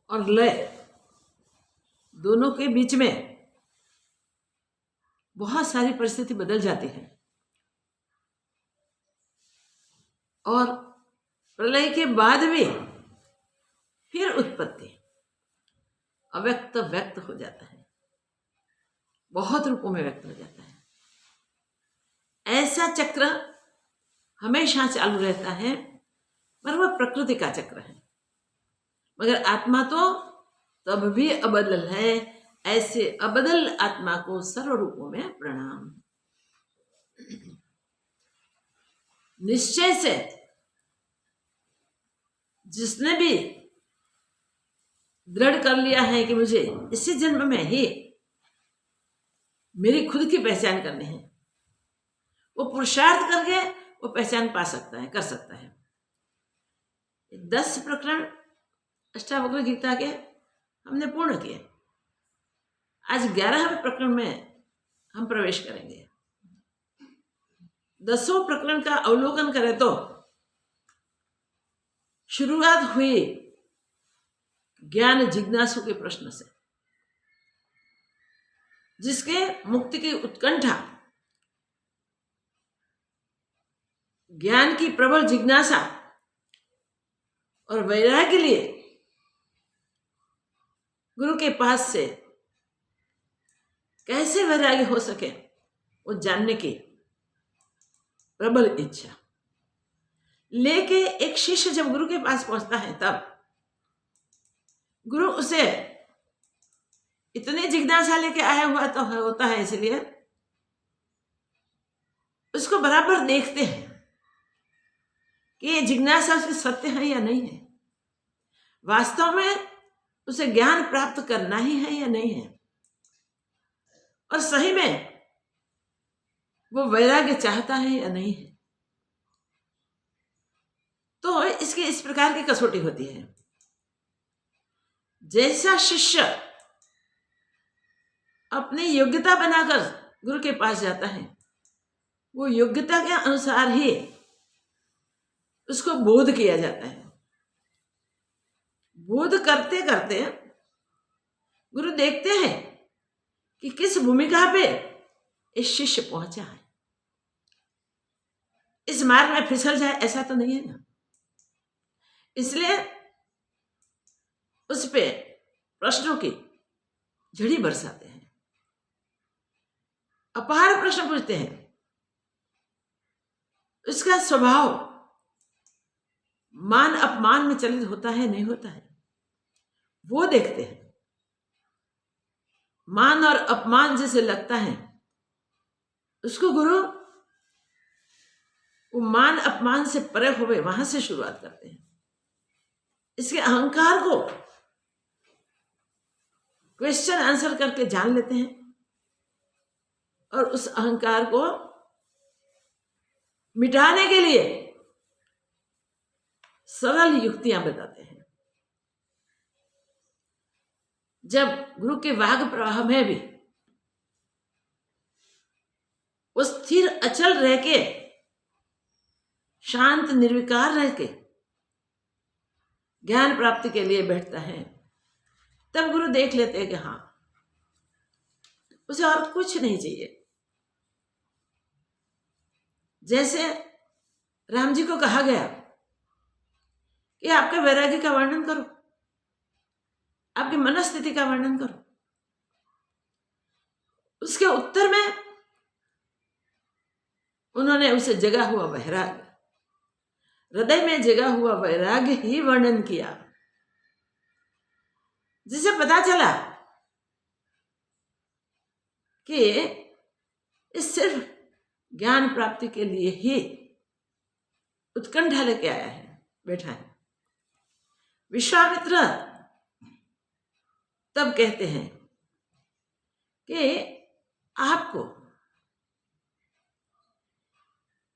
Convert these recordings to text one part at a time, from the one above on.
और लय दोनों के बीच में बहुत सारी परिस्थिति बदल जाती है और प्रलय के बाद भी फिर उत्पत्ति, अव्यक्त व्यक्त हो जाता है, बहुत रूपों में व्यक्त हो जाता है। ऐसा चक्र हमेशा चालू रहता है, पर वह प्रकृति का चक्र है। मगर आत्मा तो तब भी अबदल है। ऐसे अबदल आत्मा को सर्व रूपों में प्रणाम। निश्चय से जिसने भी दृढ़ कर लिया है कि मुझे इसी जन्म में ही मेरी खुद की पहचान करनी है, वो पुरुषार्थ करके वो पहचान पा सकता है, कर सकता है। 10 प्रकरण अष्टावक्र गीता के हमने पूर्ण किए। आज 11वें प्रकरण में हम प्रवेश करेंगे। 10वें प्रकरण का अवलोकन करें तो शुरुआत हुई ज्ञान जिज्ञासु के प्रश्न से, जिसके मुक्ति की उत्कंठा, ज्ञान की प्रबल जिज्ञासा और वैराग्य के लिए गुरु के पास से कैसे वैराग्य हो सके, वो जानने की प्रबल इच्छा लेके एक शिष्य जब गुरु के पास पहुंचता है, तब गुरु उसे इतनी जिज्ञासा लेके आया हुआ तो होता है, इसलिए उसको बराबर देखते हैं कि ये जिज्ञासा उसकी सत्य है या नहीं है, वास्तव में उसे ज्ञान प्राप्त करना ही है या नहीं है, और सही में वो वैराग्य चाहता है या नहीं है। तो इसकी इस प्रकार की कसौटी होती है। जैसा शिष्य अपनी योग्यता बनाकर गुरु के पास जाता है, वो योग्यता के अनुसार ही उसको बोध किया जाता है। बोध करते करते गुरु देखते हैं कि किस भूमिका पे इस शिष्य पहुंचा है। इस मार्ग में फिसल जाए ऐसा तो नहीं है ना, इसलिए उस पे प्रश्नों की झड़ी बरसाते हैं, अपार प्रश्न पूछते हैं। उसका स्वभाव मान अपमान में चलित होता है नहीं होता है, वो देखते हैं। मान और अपमान जिसे लगता है, उसको गुरु वो मान अपमान से परे हुए वहां से शुरुआत करते हैं। इसके अहंकार को क्वेश्चन आंसर करके जान लेते हैं और उस अहंकार को मिटाने के लिए सरल युक्तियां बताते हैं। जब गुरु के वाग प्रवाह में भी वो स्थिर अचल रह के, शांत निर्विकार रह के ज्ञान प्राप्ति के लिए बैठता है, तब गुरु देख लेते हैं कि हाँ, उसे और कुछ नहीं चाहिए। जैसे राम जी को कहा गया कि आपके वैराग्य का वर्णन करो, आपकी मनस्थिति का वर्णन करो। उसके उत्तर में उन्होंने उसे जगा हुआ वैराग्य, हृदय में जगा हुआ वैराग्य ही वर्णन किया, जिसे पता चला कि इस सिर्फ ज्ञान प्राप्ति के लिए ही उत्कंठा लेके आया है, बैठा है। विश्वामित्र तब कहते हैं कि आपको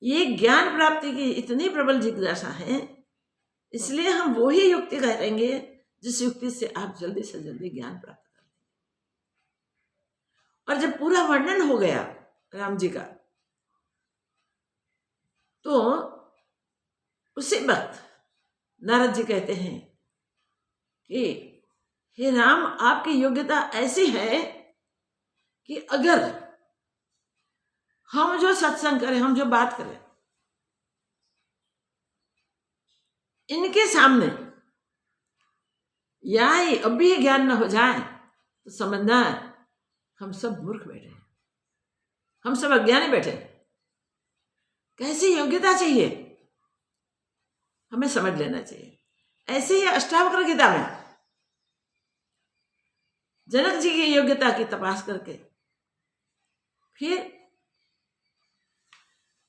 ये ज्ञान प्राप्ति की इतनी प्रबल जिज्ञासा है, इसलिए हम वो ही युक्ति करेंगे जिस युक्ति से आप जल्दी से जल्दी ज्ञान प्राप्त कर लेंगे। और जब पूरा वर्णन हो गया राम जी का, तो उसी वक्त नारद जी कहते हैं कि हे राम, आपकी योग्यता ऐसी है कि अगर हम जो सत्संग करें, हम जो बात करें, इनके सामने या अब भी ज्ञान न हो जाए तो समझना हम सब मूर्ख बैठे, हम सब अज्ञानी बैठे। कैसी योग्यता चाहिए हमें समझ लेना चाहिए। ऐसे ही अष्टावक्र गीता में जनक जी की योग्यता की तपास करके फिर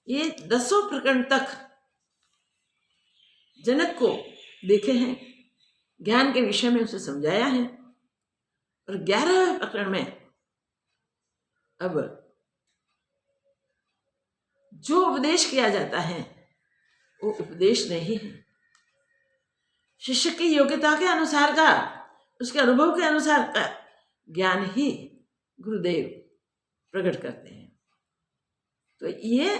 ये 10 प्रकरण तक जनक को देखे हैं, ज्ञान के विषय में उसे समझाया है। और 11वें प्रकरण में अब जो उपदेश किया जाता है वो उपदेश नहीं है, शिष्य की योग्यता के अनुसार का, उसके अनुभव के अनुसार का ज्ञान ही गुरुदेव प्रकट करते हैं। तो ये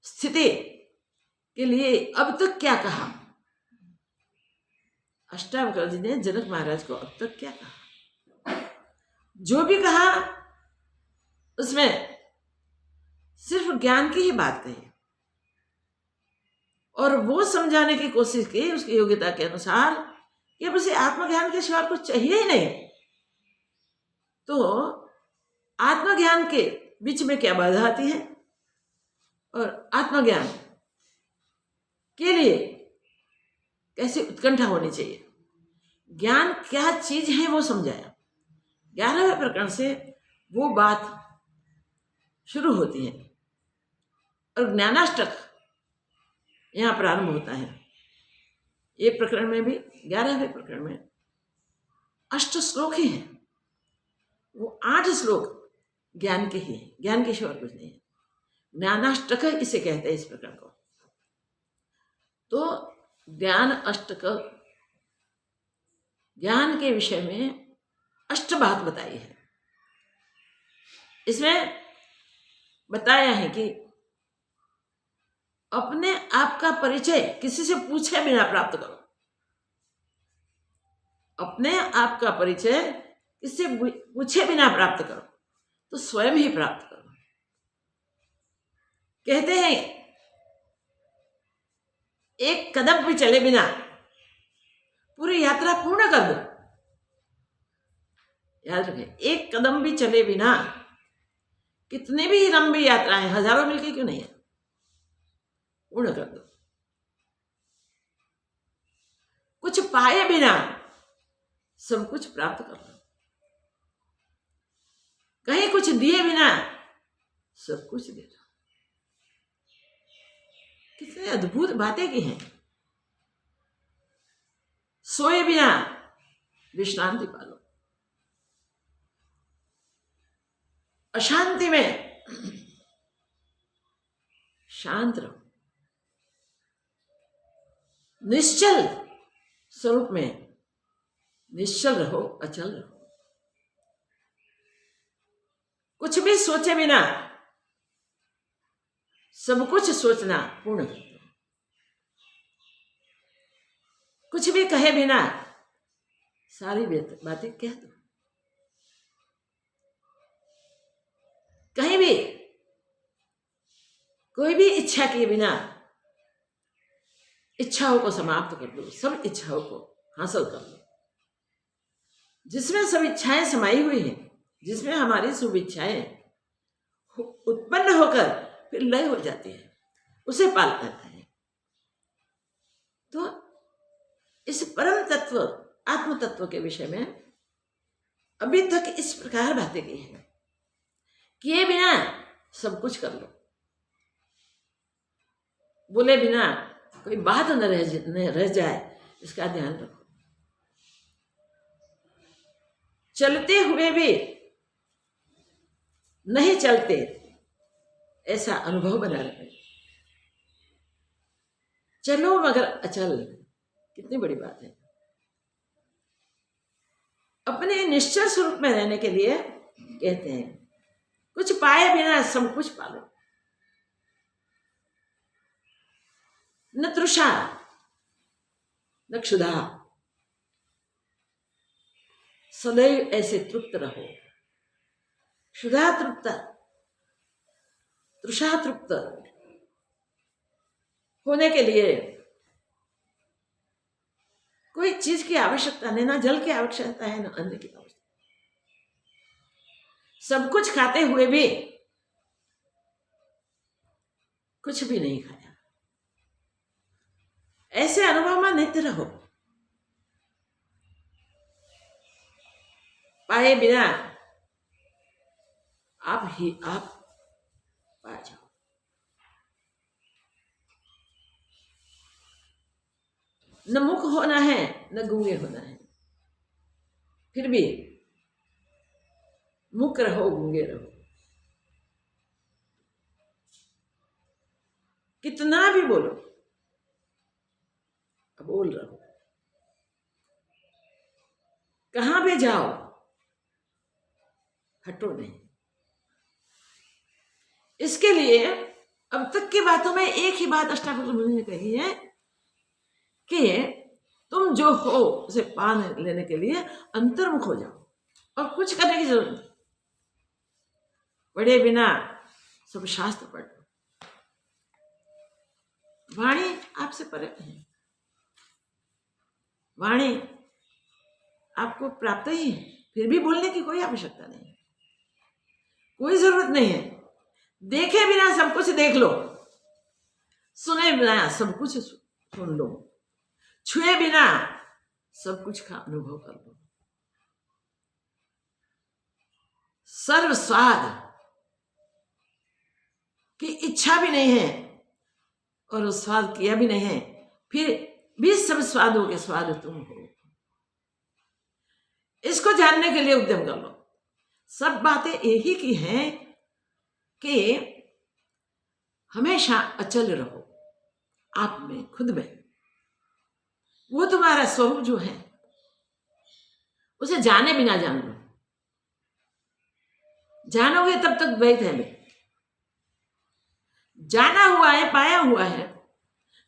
स्थिति के लिए अब तक क्या कहा अष्टावक्र जी ने जनक महाराज को, अब तक क्या कहा? जो भी कहा उसमें सिर्फ ज्ञान की ही बात कही और वो समझाने की कोशिश की उसकी योग्यता के अनुसार कि अब उसे आत्मज्ञान के सिवा कुछ चाहिए ही नहीं। तो आत्मज्ञान के बीच में क्या बाधा आती है और आत्मज्ञान के लिए कैसे उत्कंठा होनी चाहिए, ज्ञान क्या चीज है वो समझाया। 11वें प्रकरण से वो बात शुरू होती है और ज्ञानाष्टक यहाँ प्रारंभ होता है। ये प्रकरण में भी 11वें प्रकरण में 8 श्लोक ही हैं, वो 8 श्लोक ज्ञान के ही हैं, ज्ञान के सिवा कुछ नहीं है। ज्ञानाष्टक इसे कहते हैं इस प्रकरण को। तो ज्ञान अष्टक, ज्ञान के विषय में 8 बात बताई है। इसमें बताया है कि अपने आप का परिचय किसी से पूछे बिना प्राप्त करो। अपने आप का परिचय किसी से पूछे बिना प्राप्त करो तो स्वयं ही प्राप्त करो। कहते हैं एक कदम भी चले बिना पूरी यात्रा पूर्ण कर दो। याद रखें, एक कदम भी चले बिना कितनी भी लंबी यात्राएं, हजारों मील की क्यों नहीं है, पूर्ण कर दो। कुछ पाए बिना सब कुछ प्राप्त कर लो। कहीं कुछ दिए बिना सब कुछ दे दो। कितनी अद्भुत बातें की हैं। सोए बिना विश्रांति पालो, अशांति में शांत रहो, निश्चल स्वरूप में निश्चल रहो, अचल रहो। कुछ भी सोचे बिना सब कुछ सोचना पूर्ण कर दो। कुछ भी कहे बिना सारी बातें कह दो। कहीं भी कोई भी इच्छा किए बिना इच्छाओं को समाप्त कर दो, सब इच्छाओं को हासिल कर लो। जिसमें सब इच्छाएं समाई हुई हैं, जिसमें हमारी शुभ इच्छाएं उत्पन्न होकर फिर लय हो जाती है, उसे पाल करता है। तो इस परम तत्व आत्म तत्व के विषय में अभी तक इस प्रकार बातें की है। किए बिना सब कुछ कर लो, बोले बिना कोई बात न रह जाए, इसका ध्यान रखो। चलते हुए भी नहीं चलते ऐसा अनुभव बना रहे। चलो मगर अचल, कितनी बड़ी बात है। अपने निश्चल स्वरूप में रहने के लिए कहते हैं कुछ पाए बिना सब कुछ पालो। न तृषा न क्षुधा, सदैव ऐसे तृप्त रहो। क्षुधा तृप्त, तृषा तृप्त होने के लिए कोई चीज की आवश्यकता नहीं, ना जल की आवश्यकता है, ना अन्न की आवश्यकता। सब कुछ खाते हुए भी कुछ भी नहीं खाया। ऐसे अनुभव में नित्य रहो। पाए बिना आप ही आप पा जाओ। न मुख होना है, न गूंगे होना है, फिर भी मुख रहो, गूंगे रहो। कितना भी बोलो, बोल रहो। कहां भी जाओ, हटो नहीं। इसके लिए अब तक की बातों में एक ही बात अष्टावक्र मुनि ने कही है कि तुम जो हो उसे पान लेने के लिए अंतर्मुख हो जाओ और कुछ करने की जरूरत नहीं। पढ़े बिना सब शास्त्र पढ़ लो। वाणी आपसे परे है, वाणी आपको प्राप्त ही है, फिर भी बोलने की कोई आवश्यकता नहीं, कोई जरूरत नहीं है। देखे बिना सब कुछ देख लो, सुने बिना सब कुछ सुन लो, छुए बिना सब कुछ का अनुभव कर लो। सर्व स्वाद की इच्छा भी नहीं है और उस स्वाद किया भी नहीं है, फिर भी सब स्वादों के स्वाद तुम हो। इसको जानने के लिए उद्यम कर लो। सब बातें यही की हैं कि हमेशा अचल रहो आप में, खुद में। वो तुम्हारा स्वरूप जो है उसे जाने बिना जान लो। जानोगे तब तक द्वैत है में। जाना हुआ है, पाया हुआ है,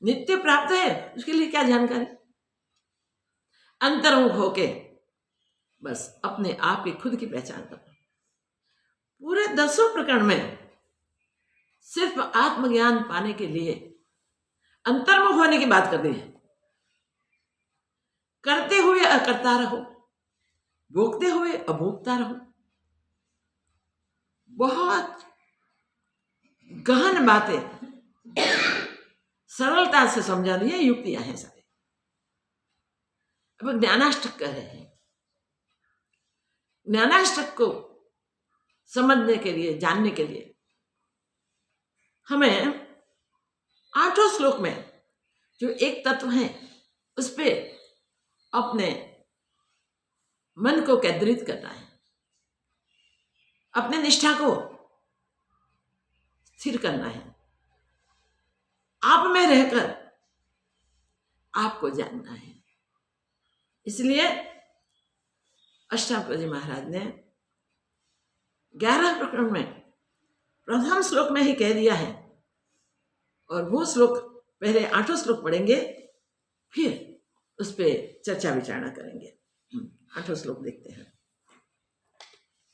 नित्य प्राप्त है, उसके लिए क्या जानकारी। अंतर्मुख होके बस अपने आप की खुद की पहचान करो। पूरे 10 प्रकरण में सिर्फ आत्मज्ञान पाने के लिए अंतर्मुख होने की बात कर दी है। करते हुए अकर्ता रहो, भोगते हुए अभोक्ता रहो। बहुत गहन बातें सरलता से समझा दी है, युक्तियां हैं सारी। अब ज्ञानाष्टक कह रहे हैं। ज्ञानाष्टक को समझने के लिए, जानने के लिए हमें 8 श्लोक में जो एक तत्व है उस पे अपने मन को केंद्रित करना है, अपने निष्ठा को स्थिर करना है, आप में रहकर आपको जानना है। इसलिए अष्टावक्र जी महाराज ने 11 प्रकरण में प्रथम श्लोक में ही कह दिया है, और वो श्लोक पहले 8 श्लोक पढ़ेंगे, फिर उस पर चर्चा विचारणा करेंगे। 8 श्लोक देखते हैं।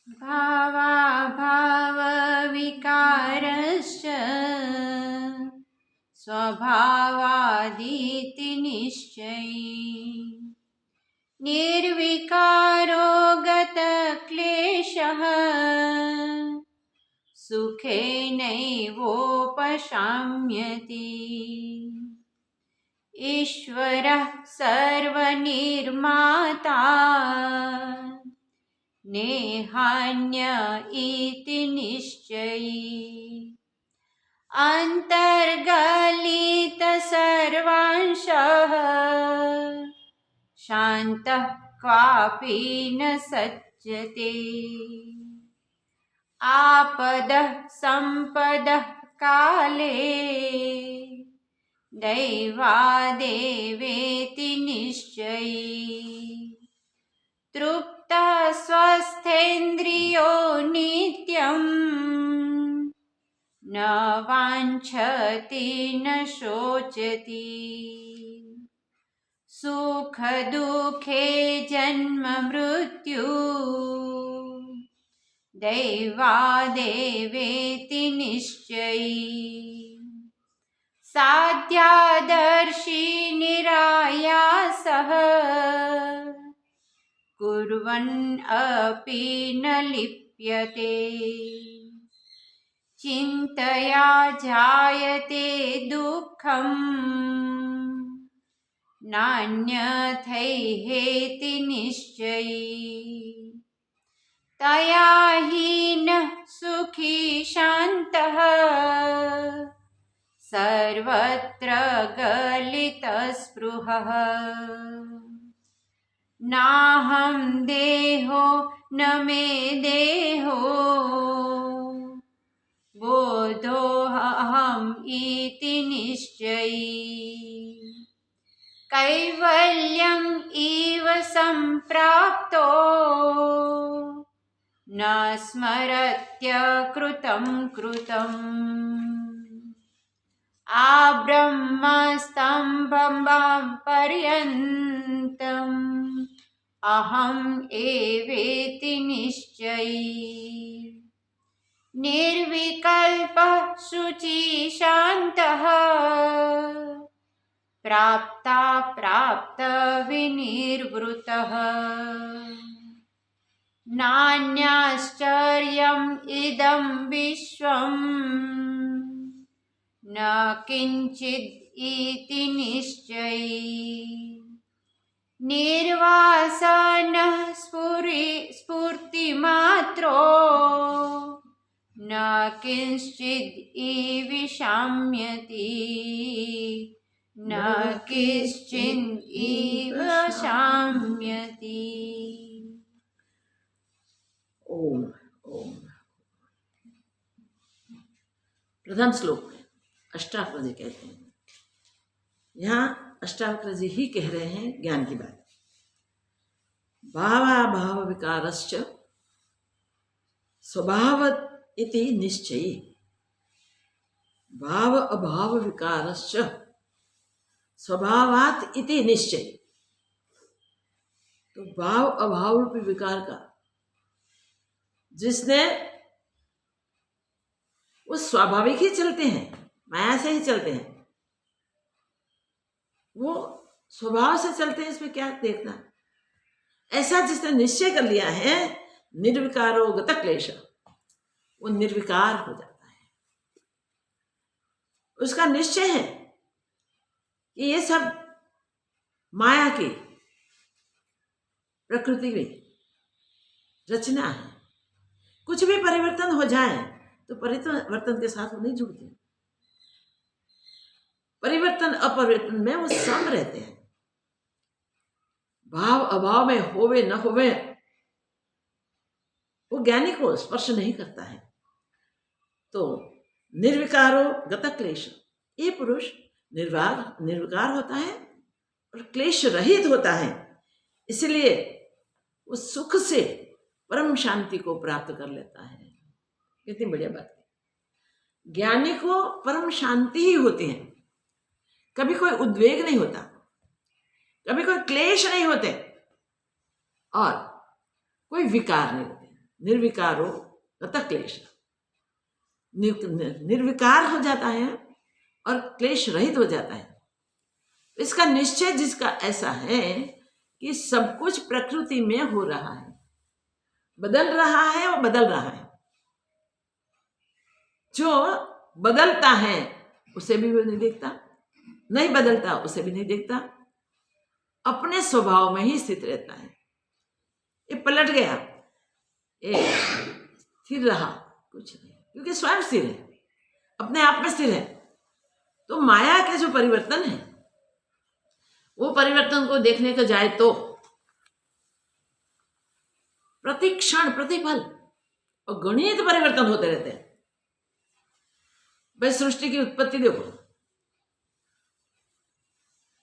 भावा भाव विकारश्च स्वभावादिति निश्चयी निर्विकारो गत क्लेशः सुखेनैवोपशाम्यति ईश्वरः सर्वनिर्माता नेहान्य इति निश्चयी अंतर्गलित सर्वांशः शान्तः क्वापि न सज्जते आपदः संपदः काले दैवादेवेति निश्चयी तृप्तः स्वस्थेन्द्रियो नित्यं न वाञ्छति न शोचति सुख दुखे जन्म मृत्यु दैवादेवेति निश्चयी साध्यादर्शी निरायासः कुर्वन् अपि न लिप्यते चिन्तया जायते दुःखम् नान्यथैहेति निश्चयी तया हीनः सुखी शान्तः सर्वत्र गलितस्पृहः नाहं देहो न मे देहो बोधोऽहम् इति निश्चयी कैवल्यम् इव सम्प्राप्तो न स्मरत्यकृतं कृतम् आब्रह्मस्तम्भं पर्यन्तम् अहम् एवेति निश्चयी निर्विकल्पः शुचिशान्तः प्राप्ता प्राप्तविनिर्वृतः नान्याश्चर्यम् इदं विश्वम् न किञ्चित् इति निश्चयी निर्वासनः स्फूर्तिमात्रो न किञ्चित् विषाम्यति न किञ्चित् इव शाम्यति। ओम ओम। प्रथम श्लोक में अष्टावक्र जी कहते हैं, यहाँ अष्टावक्र जी ही कह रहे हैं ज्ञान की बात। भावाभाव विकारश्च स्वभावत इति निश्चयी भाव अभाव विकारश्च स्वभावात इति निश्चयी। तो भाव अभाव रूपी विकार का जिसने वो स्वाभाविक ही चलते हैं, माया से ही चलते हैं, वो स्वभाव से चलते हैं, इसमें क्या देखना। ऐसा जिसने निश्चय कर लिया है निर्विकारो गत क्लेश, वो निर्विकार हो जाता है। उसका निश्चय है कि ये सब माया की प्रकृति में रचना है। कुछ भी परिवर्तन हो जाए तो परिवर्तन के साथ वो नहीं जुड़ते, परिवर्तन अपरिवर्तन में वो सम रहते हैं। भाव अभाव में होवे न होवे वो ज्ञानी को स्पर्श नहीं करता है। तो निर्विकारो गत क्लेश, ये पुरुष निर्विकार होता है और क्लेश रहित होता है, इसलिए वो सुख से परम शांति को प्राप्त कर लेता है। कितनी बढ़िया बात है। ज्ञानी को परम शांति ही होती है, कभी कोई उद्वेग नहीं होता, कभी कोई क्लेश नहीं होते और कोई विकार नहीं होते। निर्विकारो गत क्लेश, निर्विकार हो जाता है और क्लेश रहित हो जाता है। इसका निश्चय जिसका ऐसा है कि सब कुछ प्रकृति में हो रहा है, बदल रहा है, वो बदल रहा है। जो बदलता है उसे भी वो नहीं देखता, नहीं बदलता उसे भी नहीं देखता, अपने स्वभाव में ही स्थित रहता है। ये पलट गया, ये स्थिर रहा, कुछ नहीं, क्योंकि स्वयं स्थिर है, अपने आप में स्थिर है। तो माया के जो परिवर्तन है, वो परिवर्तन को देखने को जाए तो प्रति क्षण प्रतिपल और गणित परिवर्तन होते रहते हैं। भाई सृष्टि की उत्पत्ति देखो,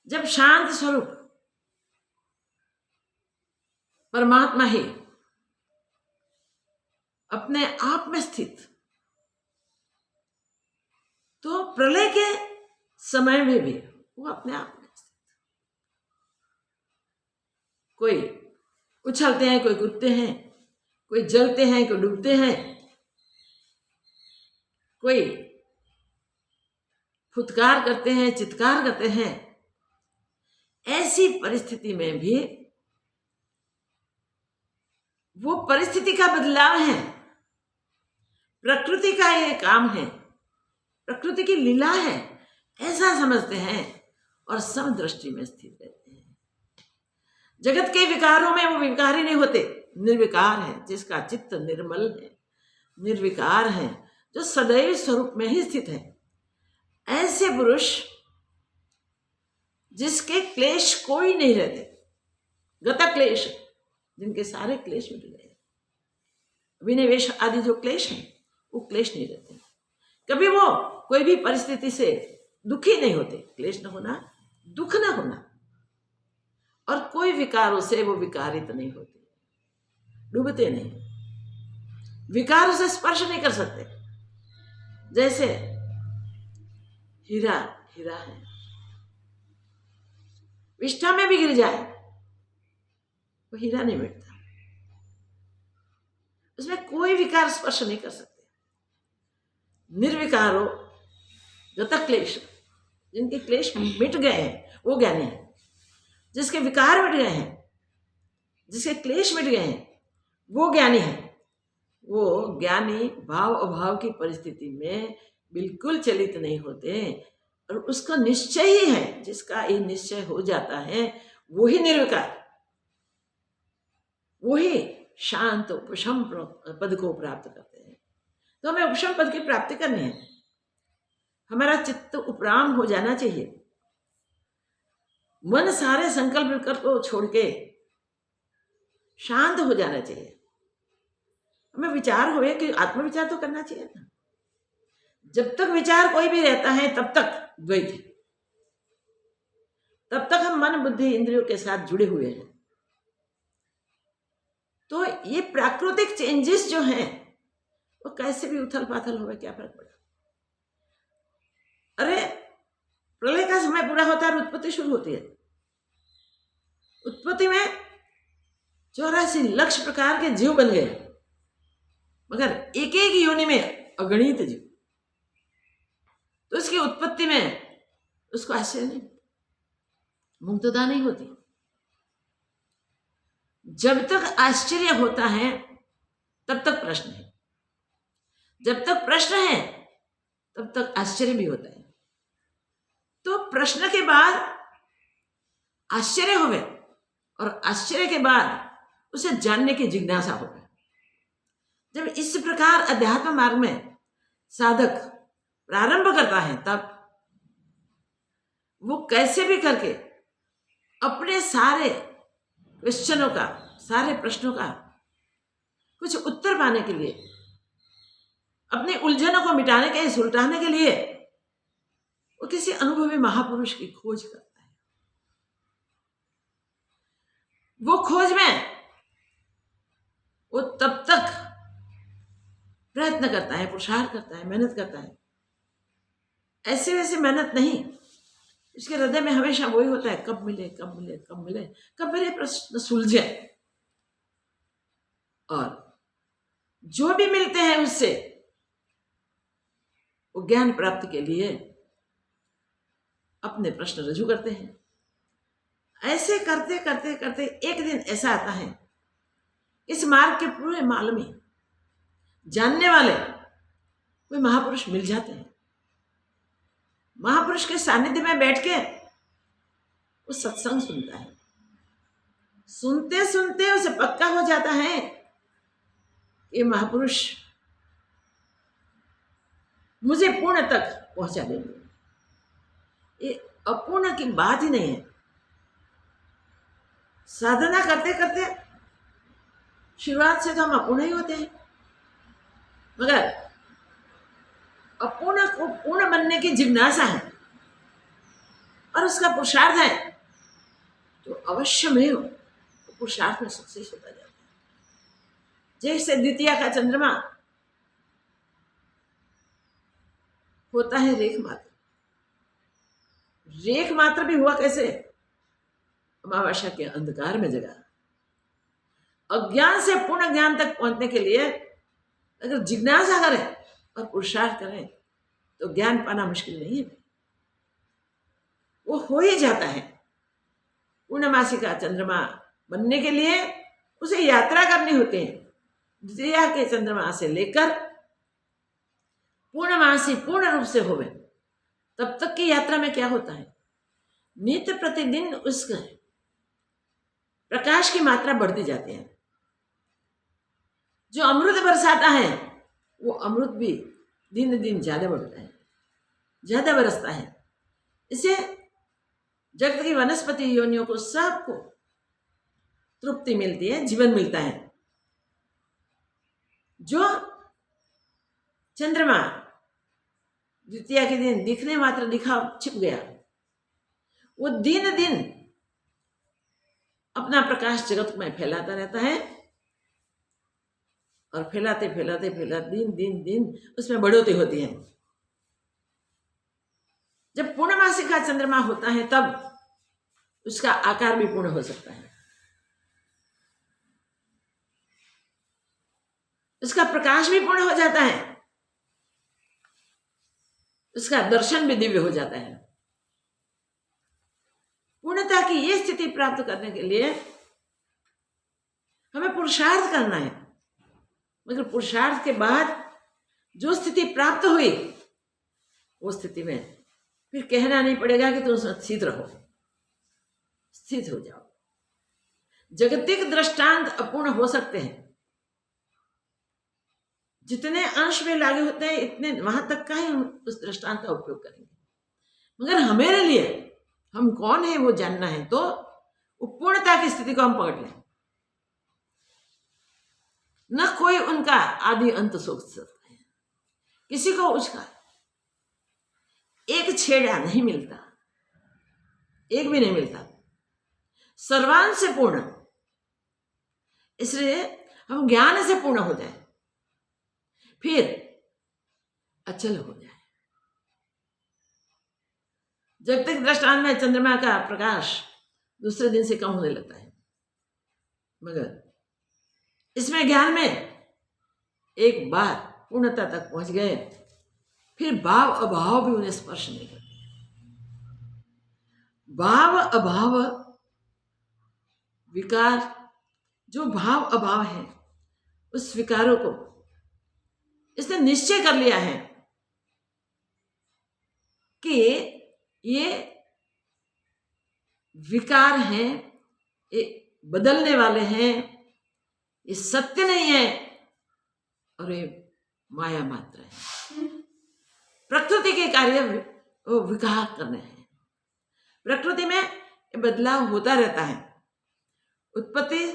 जब शांत स्वरूप परमात्मा ही अपने आप में स्थित, तो प्रलय के समय में भी वो अपने आप में स्थित। कोई उछलते हैं, कोई कूदते हैं, कोई जलते हैं, कोई डूबते हैं, कोई फुटकार करते हैं, चित्कार करते हैं। ऐसी परिस्थिति में भी वो परिस्थिति का बदलाव है, प्रकृति का ये काम है, प्रकृति की लीला है, ऐसा समझते हैं और समदृष्टि में स्थित रहते हैं। जगत के विकारों में वो विकारी नहीं होते, निर्विकार है, जिसका चित्त निर्मल है, निर्विकार है, जो सदैव स्वरूप में ही स्थित है। ऐसे पुरुष जिसके क्लेश कोई नहीं रहते, गत क्लेश, जिनके सारे क्लेश मिट गए, विनिवेश आदि जो क्लेश हैं वो क्लेश नहीं रहते, कभी वो कोई भी परिस्थिति से दुखी नहीं होते। क्लेश न होना, दुख न होना, और कोई विकारों से वो विकारित नहीं होते, डूबते नहीं, विकारों से स्पर्श नहीं कर सकते। जैसे हीरा हीरा है, विष्ठा में भी गिर जाए वो हीरा नहीं मिटता, उसमें कोई विकार स्पर्श नहीं कर सकते। निर्विकारो गत क्लेश, जिनके क्लेश मिट गए हैं वो ज्ञानी है। जिसके विकार मिट गए हैं, जिसके क्लेश मिट गए हैं वो ज्ञानी है। वो ज्ञानी भाव अभाव की परिस्थिति में बिल्कुल चलित नहीं होते, और उसका निश्चय ही है, जिसका ये निश्चय हो जाता है वही निर्विकार, वही शांत उपशम पद को प्राप्त करते हैं। तो हमें उपशम पद की प्राप्ति करनी है, हमारा चित्त उपराम हो जाना चाहिए, मन सारे संकल्प विकल्प को छोड़ के शांत हो जाना चाहिए। हमें विचार हुए कि आत्मविचार तो करना चाहिए ना। जब तक विचार कोई भी रहता है तब तक द्वैत है, तब तक हम मन बुद्धि इंद्रियों के साथ जुड़े हुए हैं। तो ये प्राकृतिक चेंजेस जो हैं वो कैसे भी उथल पाथल हो, क्या फर्क पड़ा। अरे प्रलय का समय पूरा होता है और उत्पत्ति शुरू होती है। उत्पत्ति में 84 लाख प्रकार के जीव बन गए, मगर एक एक योनि में अगणित जीव। तो इसकी उत्पत्ति में उसको आश्चर्य नहीं, मुग्धता नहीं होती। जब तक आश्चर्य होता है तब तक प्रश्न है, जब तक प्रश्न है तब तक आश्चर्य भी होता है। तो प्रश्न के बाद आश्चर्य होवे और आश्चर्य के बाद उसे जानने की जिज्ञासा होवे। जब इस प्रकार अध्यात्म मार्ग में साधक प्रारंभ करता है तब वो कैसे भी करके अपने सारे क्वेश्चनों का, सारे प्रश्नों का कुछ उत्तर पाने के लिए, अपनी उलझनों को मिटाने के, सुलटाने के लिए वो किसी अनुभवी महापुरुष की खोज करता है। वो खोज में वो तब तक प्रयत्न करता है, पुरुषार्थ करता है, मेहनत करता है। ऐसे वैसे मेहनत नहीं, इसके हृदय में हमेशा वही होता है, कब मिले कब मिले कब मिले, कब मेरे प्रश्न सुलझे। और जो भी मिलते हैं उससे वो ज्ञान प्राप्ति के लिए अपने प्रश्न रजू करते हैं। ऐसे करते करते करते एक दिन ऐसा आता है, इस मार्ग के पूरे माल में जानने वाले कोई महापुरुष मिल जाते हैं। महापुरुष के सानिध्य में बैठ के वो सत्संग सुनता है। सुनते सुनते उसे पक्का हो जाता है ये महापुरुष मुझे पूर्ण तक पहुंचा देंगे। ये अपूर्ण की बात ही नहीं है। साधना करते करते शुरुआत से तो हम अपूर्ण ही होते हैं, मगर अपूर्ण को पूर्ण बनने की जिज्ञासा है और उसका पुरुषार्थ है तो अवश्य में हो तो पुरुषार्थ में सक्सेस होता जाता है। जैसे द्वितीया का चंद्रमा होता है रेख मात्र, रेख मात्र भी हुआ कैसे? अमावस्या के अंधकार में जगा, अज्ञान से पूर्ण ज्ञान तक पहुंचने के लिए अगर जिज्ञासा करें और पुरुषार्थ करें तो ज्ञान पाना मुश्किल नहीं है, वो हो ही जाता है। पूर्णमासी का चंद्रमा बनने के लिए उसे यात्रा करनी होती है। द्वितीया के चंद्रमा से लेकर पूर्णमासी पूर्ण रूप से होवे तब तक की यात्रा में क्या होता है, नित्य प्रतिदिन उसका प्रकाश की मात्रा बढ़ती जाती है। जो अमृत बरसाता है वो अमृत भी दिन दिन ज्यादा बढ़ता है, ज्यादा बरसता है। इसे जगत की वनस्पति योनियों को सबको तृप्ति मिलती है, जीवन मिलता है। जो चंद्रमा द्वितीया के दिन दिखने मात्र दिखा छिप गया, वो दिन दिन अपना प्रकाश जगत में फैलाता रहता है और फैलाते फैलाते फैलाते दिन दिन दिन उसमें बढ़ोतरी होती है। जब पूर्णमासी का चंद्रमा होता है तब उसका आकार भी पूर्ण हो सकता है, उसका प्रकाश भी पूर्ण हो जाता है, उसका दर्शन भी दिव्य हो जाता है। पूर्णता की ये स्थिति प्राप्त करने के लिए हमें पुरुषार्थ करना है, मगर पुरुषार्थ के बाद जो स्थिति प्राप्त हुई वो स्थिति में फिर कहना नहीं पड़ेगा कि तुम स्थित रहो, स्थित हो जाओ। जागतिक दृष्टांत अपूर्ण हो सकते हैं, जितने अंश में लागू होते हैं इतने वहां तक का ही हम उस दृष्टांत का उपयोग करेंगे। मगर हमारे लिए हम कौन है वो जानना है तो पूर्णता की स्थिति को हम पकड़ लें। न कोई उनका आदि अंत सोच सकता है, किसी को उसका एक छेड़ा नहीं मिलता, एक भी नहीं मिलता, सर्वांश से पूर्ण। इसलिए हम ज्ञान से पूर्ण हो जाए, फिर अचल हो जाए। जब तक दृष्टांत में चंद्रमा का प्रकाश दूसरे दिन से कम होने लगता है, मगर इसमें ज्ञान में एक बार पूर्णता तक पहुंच गए फिर भाव अभाव भी उन्हें स्पर्श नहीं करते। भाव अभाव विकार, जो भाव अभाव है उस विकारों को इसने निश्चय कर लिया है कि ये विकार हैं, ये बदलने वाले हैं, ये सत्य नहीं है और ये माया मात्र है। प्रकृति के कार्य वो विकार करने हैं। प्रकृति में बदलाव होता रहता है। उत्पत्ति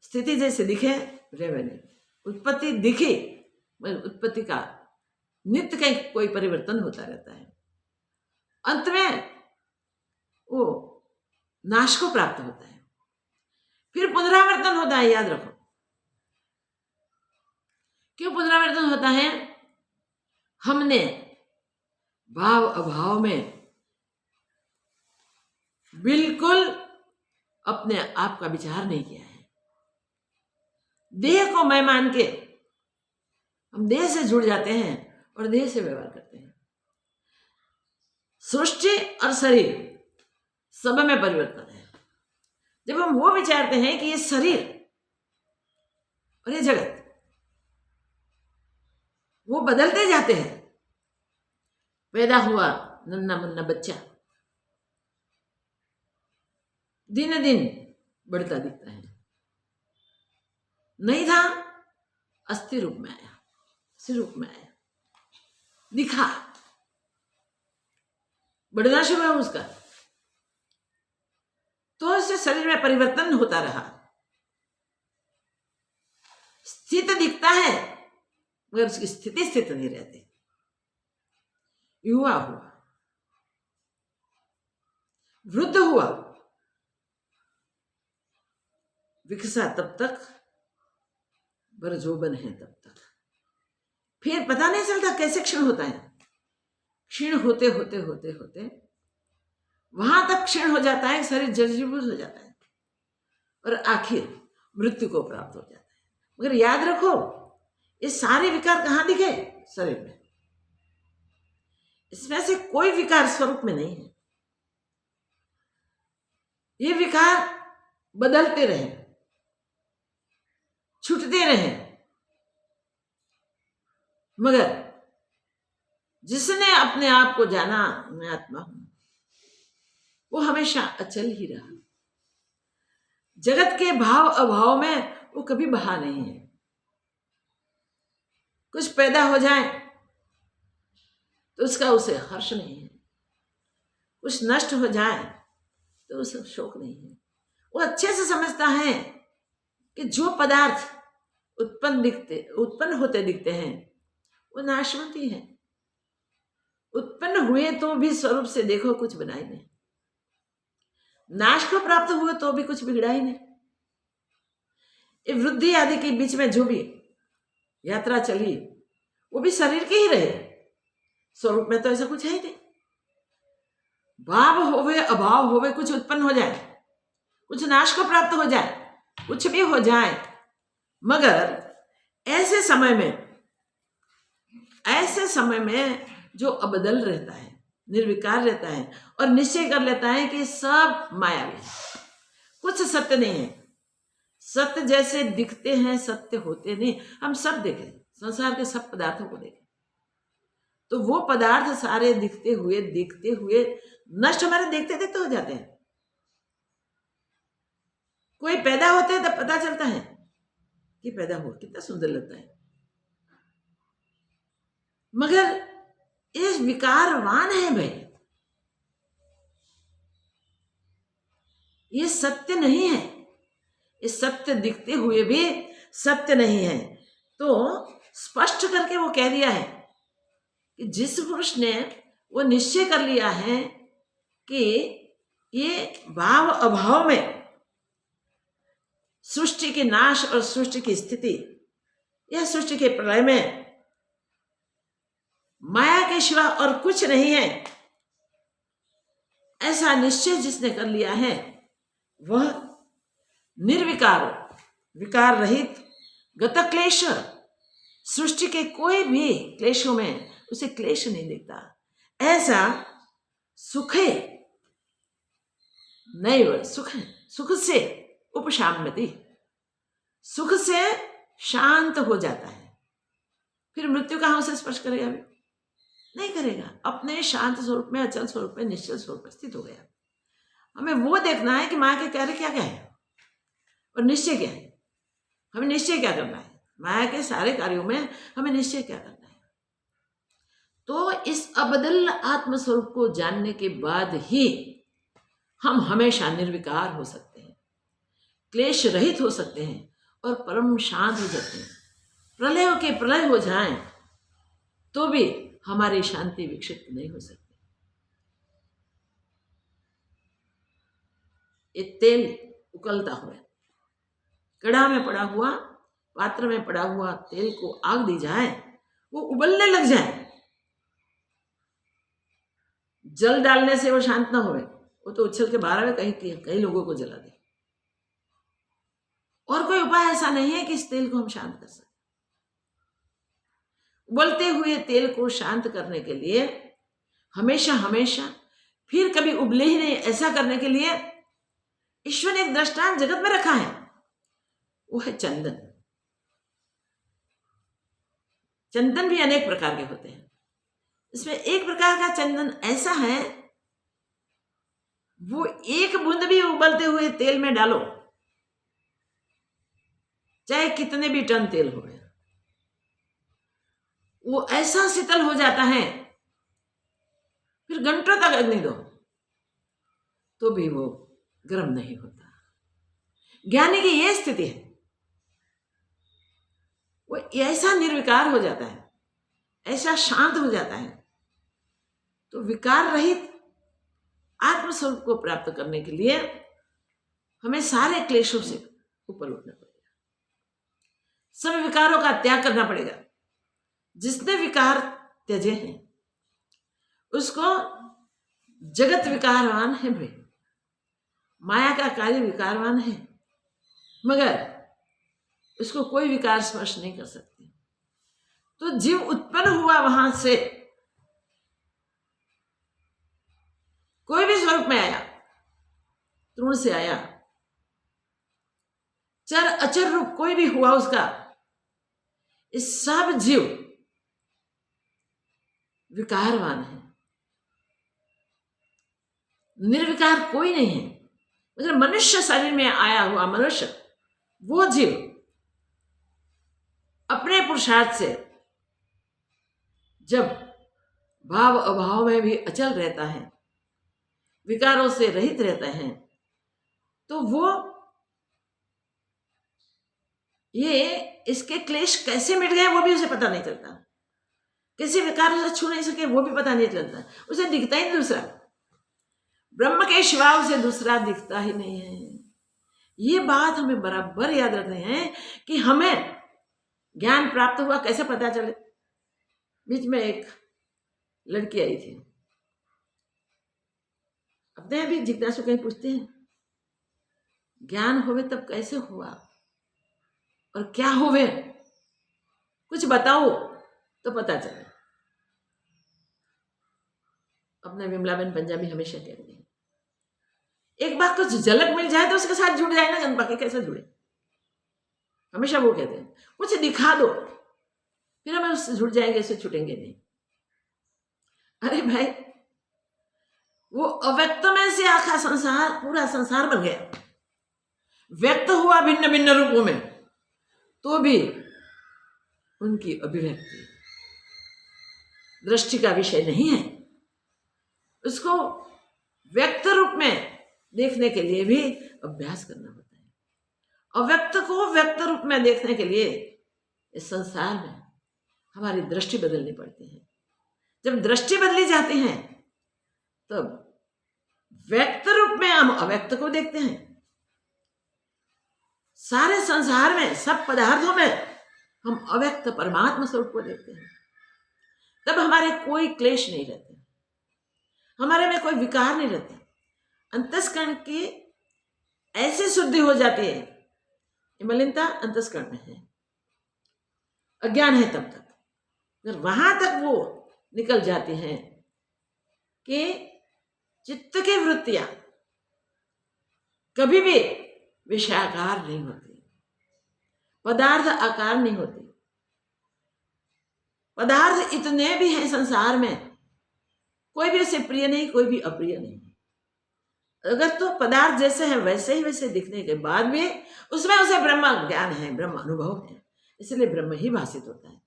स्थिति जैसे दिखे रेवे नहीं, उत्पत्ति दिखी मगर उत्पत्ति का नित्य का कोई परिवर्तन होता रहता है। अंत में वो नाश को प्राप्त होता है, फिर पुनरावर्तन होता है। याद रखो क्यों पुनरावर्तन होता है? हमने भाव अभाव में बिल्कुल अपने आप का विचार नहीं किया है। देह को मैं मान के हम देह से जुड़ जाते हैं और देह से व्यवहार करते हैं। सृष्टि और शरीर सब में परिवर्तन है। जब हम वो विचारते हैं कि ये शरीर और ये जगत वो बदलते जाते हैं। पैदा हुआ नन्ना मुन्ना बच्चा दिन दिन बढ़ता दिखता है, नहीं था अस्थि रूप में आया, स्थिर रूप में आया, दिखा, बढ़ना शुरू है उसका, तो इससे शरीर में परिवर्तन होता रहा। स्थित दिखता है मगर उसकी स्थिति स्थित नहीं रहती। युवा हुआ, वृद्ध हुआ, विकसा तब तक, बरजोबन है तब तक, फिर पता नहीं चलता कैसे क्षीण होता है। क्षीण होते होते होते होते वहां तक क्षीण हो जाता है, शरीर जर्जीभूत हो जाता है और आखिर मृत्यु को प्राप्त हो जाता है। मगर याद रखो, ये सारे विकार कहाँ दिखे? शरीर में। इसमें से कोई विकार स्वरूप में नहीं है। ये विकार बदलते रहे, छूटते रहे, मगर जिसने अपने आप को जाना मैं आत्मा हूं, वो हमेशा अचल ही रहा। जगत के भाव अभाव में वो कभी बहा नहीं है। कुछ पैदा हो जाए तो उसका उसे हर्ष नहीं है, कुछ नष्ट हो जाए तो उसे शोक नहीं है। वो अच्छे से समझता है कि जो पदार्थ उत्पन्न होते दिखते हैं वो नाशवंती है। उत्पन्न हुए तो भी स्वरूप से देखो कुछ बना ही नहीं, नाश को प्राप्त हुए तो भी कुछ बिगड़ा ही नहीं। ये वृद्धि आदि के बीच में जो भी यात्रा चली वो भी शरीर के ही रहे, स्वरूप में तो ऐसा कुछ है ही नहीं। भाव होवे अभाव होवे, कुछ उत्पन्न हो जाए, कुछ नाश को प्राप्त हो जाए, कुछ भी हो जाए, मगर ऐसे समय में जो अबदल रहता है, निर्विकार रहता है और निश्चय कर लेता है कि सब मायावी है, कुछ सत्य नहीं है। सत्य जैसे दिखते हैं सत्य होते नहीं। हम सब देखें, संसार के सब पदार्थों को देखें तो वो पदार्थ सारे दिखते हुए नष्ट हमारे देखते देखते हो जाते हैं। कोई पैदा होते हैं तब पता चलता है कि पैदा हो, कितना सुंदर लगता है, मगर ये विकारवान है भाई, ये सत्य नहीं है। ये सत्य दिखते हुए भी सत्य नहीं है। तो स्पष्ट करके वो कह दिया है कि जिस पुरुष ने वो निश्चय कर लिया है कि ये भाव अभाव में सृष्टि के नाश और सृष्टि की स्थिति, यह सृष्टि के प्रलय में माया के सिवा और कुछ नहीं है, ऐसा निश्चय जिसने कर लिया है वह निर्विकार, विकार रहित, गत क्लेश, सृष्टि के कोई भी क्लेशों में उसे क्लेश नहीं दिखता। ऐसा सुखे नैव सुख से उपशाम्यति, सुख से शांत हो जाता है। फिर मृत्यु कहाँ उसे स्पर्श करेगा? अभी नहीं करेगा। अपने शांत स्वरूप में, अचल स्वरूप में, निश्चल स्वरूप में स्थित हो गया। हमें वो देखना है कि माया के कार्य क्या क्या है और निश्चय क्या है। हमें निश्चय क्या करना है, माया के सारे कार्यों में हमें निश्चय क्या करना है। तो इस अबदल आत्म स्वरूप को जानने के बाद ही हम हमेशा निर्विकार हो सकते हैं, क्लेश रहित हो सकते हैं और परम शांत हो जाते हैं। प्रलय के प्रलय हो जाएं तो भी हमारी शांति विक्षिप्त नहीं हो सकती। ये तेल उकलता हुआ, कड़ा में पड़ा हुआ, पात्र में पड़ा हुआ तेल को आग दी जाए, वो उबलने लग जाए, जल डालने से वो शांत ना होवे, वो तो उछल के बाहर में कई लोगों को जला दे। और कोई उपाय ऐसा नहीं है कि इस तेल को हम शांत कर सकें। उबलते हुए तेल को शांत करने के लिए हमेशा फिर कभी उबले ही नहीं, ऐसा करने के लिए ईश्वर ने एक दृष्टांत जगत में रखा है, वो है चंदन। चंदन भी अनेक प्रकार के होते हैं। इसमें एक प्रकार का चंदन ऐसा है, वो एक बूंद भी उबलते हुए तेल में डालो, चाहे कितने भी टन तेल हो, वो ऐसा शीतल हो जाता है, फिर घंटों तक अग्नि दो तो भी वो गर्म नहीं होता। ज्ञानी की ये स्थिति है, वो ऐसा निर्विकार हो जाता है, ऐसा शांत हो जाता है। तो विकार रहित आत्मस्वरूप को प्राप्त करने के लिए हमें सारे क्लेशों से ऊपर उठना पड़ेगा, सब विकारों का त्याग करना पड़ेगा। जिसने विकार त्यजे हैं उसको जगत विकारवान है भाई, माया का कार्य विकारवान है, मगर उसको कोई विकार स्पर्श नहीं कर सकती। तो जीव उत्पन्न हुआ वहां से, कोई भी स्वरूप में आया, तृण से आया, चर अचर रूप कोई भी हुआ उसका, इस सब जीव विकारवान है, निर्विकार कोई नहीं है। मतलब मनुष्य शरीर में आया हुआ मनुष्य, वो जीव अपने पुरुषार्थ से जब भाव अभाव में भी अचल रहता है, विकारों से रहित रहता है, तो वो ये इसके क्लेश कैसे मिट गए वो भी उसे पता नहीं चलता, किसी विकार से छू नहीं सके वो भी पता नहीं चलता, उसे दिखता ही दूसरा, ब्रह्म के सिवा उसे दूसरा दिखता ही नहीं है। ये बात हमें बराबर याद रखनी है कि हमें ज्ञान प्राप्त हुआ कैसे पता चले। बीच में एक लड़की आई थी, अपने अभी जिज्ञासु कहीं पूछते हैं ज्ञान होवे तब कैसे हुआ और क्या होवे, कुछ बताओ तो पता चले। अपने विमलाबेन पंजाबी हमेशा कहती है एक बार कुछ झलक मिल जाए तो उसके साथ जुड़ जाए ना, बाकी कैसे जुड़े। हमेशा वो कहते हैं कुछ दिखा दो फिर हमें उससे जुड़ जाएंगे, इससे छूटेंगे नहीं। अरे भाई, वो अव्यक्त में से आखा संसार, पूरा संसार बन गया, व्यक्त हुआ भिन्न भिन्न रूपों में, तो भी उनकी अभिव्यक्ति दृष्टि का विषय नहीं है। उसको व्यक्त रूप में देखने के लिए भी अभ्यास करना होता है। अव्यक्त को व्यक्त रूप में देखने के लिए इस संसार में हमारी दृष्टि बदलनी पड़ती है। जब दृष्टि बदली जाती है तब व्यक्त रूप में हम अव्यक्त को देखते हैं। सारे संसार में, सब पदार्थों में हम अव्यक्त परमात्मा स्वरूप को देखते हैं। तब हमारे कोई क्लेश नहीं रहते, हमारे में कोई विकार नहीं रहते, अंतस्करण की ऐसी शुद्धि हो जाती है। मलिनता अंतस्करण में है, अज्ञान है तब तक, जब वहां तक वो निकल जाती हैं कि चित्त की वृत्तियां कभी भी विषयाकार नहीं होती, पदार्थ आकार नहीं होती। पदार्थ इतने भी हैं संसार में, कोई भी उसे प्रिय नहीं, कोई भी अप्रिय नहीं। अगर तो पदार्थ जैसे हैं वैसे ही वैसे दिखने के बाद भी उसमें उसे ब्रह्म ज्ञान है, ब्रह्म अनुभव है, इसलिए ब्रह्म ही भाषित होता है।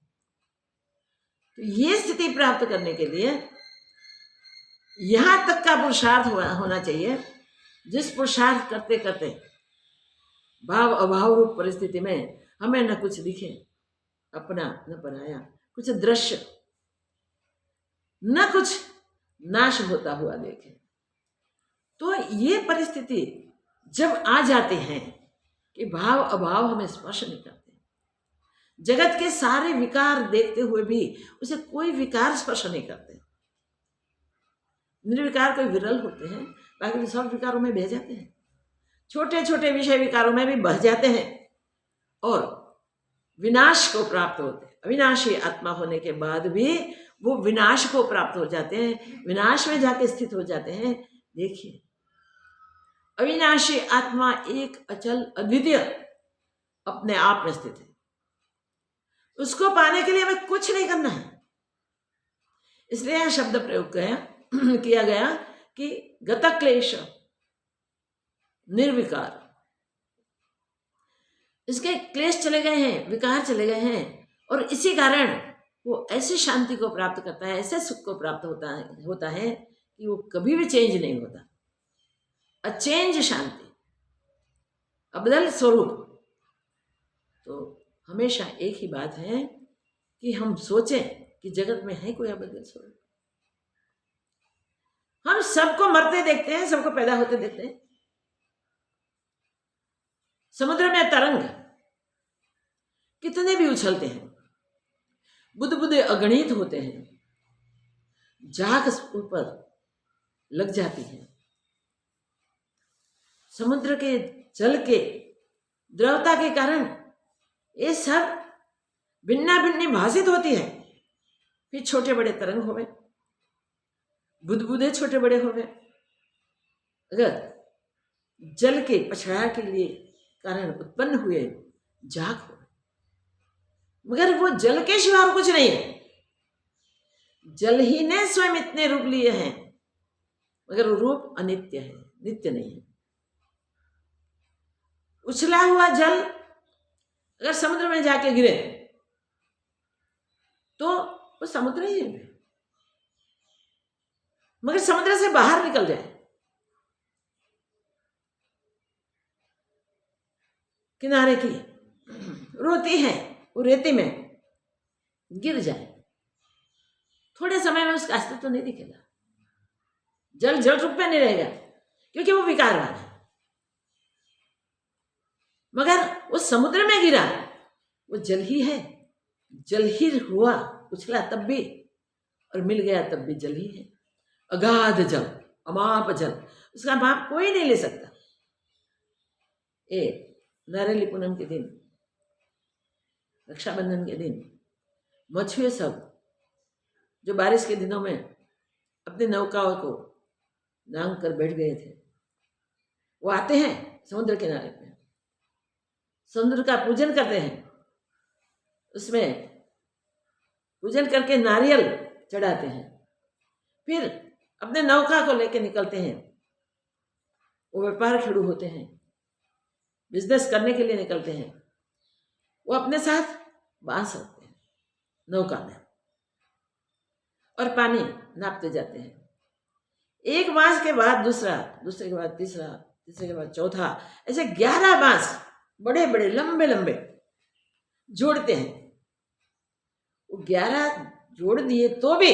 तो ये स्थिति प्राप्त करने के लिए यहां तक का पुरुषार्थ होना चाहिए, जिस पुरुषार्थ करते करते भाव अभाव रूप परिस्थिति में हमें न कुछ दिखे अपना न पराया, कुछ दृश्य न कुछ नाश होता हुआ देखे। तो ये परिस्थिति जब आ जाती है कि भाव अभाव हमें स्पर्श नहीं करते, जगत के सारे विकार देखते हुए भी उसे कोई विकार स्पर्श नहीं करते। निर्विकार कोई विरल होते हैं, बाकी सब विकारों में बह जाते हैं, छोटे छोटे विषय विकारों में भी बह जाते हैं और विनाश को प्राप्त होते हैं। अविनाशी आत्मा होने के बाद भी वो विनाश को प्राप्त हो जाते हैं, विनाश में जाके स्थित हो जाते हैं। देखिए, अविनाशी आत्मा एक अचल अद्वितीय अपने आप में स्थित है, उसको पाने के लिए हमें कुछ नहीं करना है। इसलिए यह शब्द प्रयोग किया गया कि गत क्लेश निर्विकार, इसके क्लेश चले गए हैं, विकार चले गए हैं, और इसी कारण वो ऐसी शांति को प्राप्त करता है, ऐसे सुख को प्राप्त होता है कि वो कभी भी चेंज नहीं होता। अचेंज शांति, अबदल स्वरूप। तो हमेशा एक ही बात है कि हम सोचें कि जगत में है कोई अबदल स्वरूप। हम सबको मरते देखते हैं, सबको पैदा होते देखते हैं। समुद्र में तरंग कितने भी उछलते हैं, बुदबुदे अगणित होते हैं, झाग ऊपर लग जाती है। समुद्र के जल के द्रवता के कारण ये सब भिन्ना भिन्नी भाषित होती है। फिर छोटे बड़े तरंग हो गए, बुदबुदे छोटे बड़े हो गए। अगर जल के पछाड़ के लिए कारण उत्पन्न हुए जाग हो, मगर वो जल के सिवा और कुछ नहीं है। जल ही ने स्वयं इतने रूप लिए हैं, मगर वो रूप अनित्य है, नित्य नहीं है। उछला हुआ जल अगर समुद्र में जाके गिरे तो वो समुद्र ही है, मगर समुद्र से बाहर निकल जाए, किनारे की रोती है, वो रेती में गिर जाए, थोड़े समय में उसका अस्तित्व नहीं दिखेगा। जल जल रूप में नहीं रहेगा, क्योंकि वो विकारवान है। मगर वो समुद्र में गिरा, वो जल ही है, जल ही हुआ, उछला तब भी और मिल गया तब भी जल ही है। अगाध जल, अमाप जल, उसका माप कोई नहीं ले सकता। नारेली पूनम के दिन, रक्षाबंधन के दिन मछुए सब जो बारिश के दिनों में अपनी नौकाओं को नांग कर बैठ गए थे, वो आते हैं समुद्र किनारे पे, समुद्र का पूजन करते हैं, उसमें पूजन करके नारियल चढ़ाते हैं, फिर अपने नौका को लेकर निकलते हैं। वो व्यापार शुरू होते हैं, बिजनेस करने के लिए निकलते हैं। वो अपने साथ बांस रखते हैं नौका में और पानी नापते जाते हैं। एक बांस के बाद दूसरा, दूसरे के बाद तीसरा, तीसरे के बाद चौथा, ऐसे 11 बांस बड़े बड़े लंबे लंबे जोड़ते हैं। वो 11 जोड़ दिए तो भी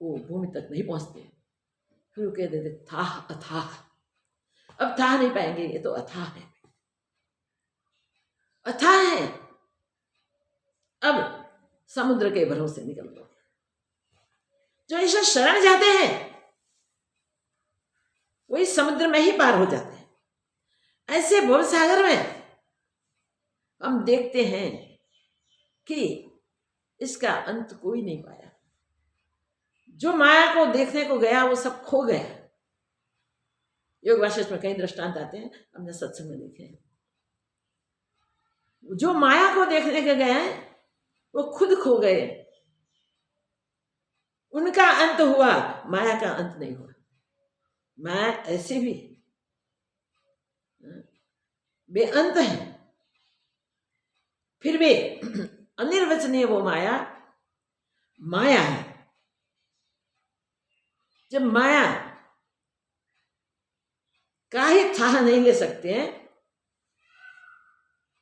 वो भूमि तक नहीं पहुंचते। फिर वो कह देते थाह अथाह, अब थाह नहीं पाएंगे, ये तो अथाह है, अथाह है, अब समुद्र के भरोसे निकल लो। जो ऐसा शरण जाते हैं वही समुद्र में ही पार हो जाते हैं। ऐसे भवसागर में हम देखते हैं कि इसका अंत कोई नहीं पाया। जो माया को देखने को गया वो सब खो गया। योग वाशिष्ठ में कई दृष्टांत आते हैं, हमने सत्संग में देखे हैं। जो माया को देखने के गए वो खुद खो गए। उनका अंत हुआ, माया का अंत नहीं हुआ। माया ऐसे भी बेअंत है, फिर भी अनिर्वचनीय वो माया माया है। जब माया का ही थाह नहीं ले सकते हैं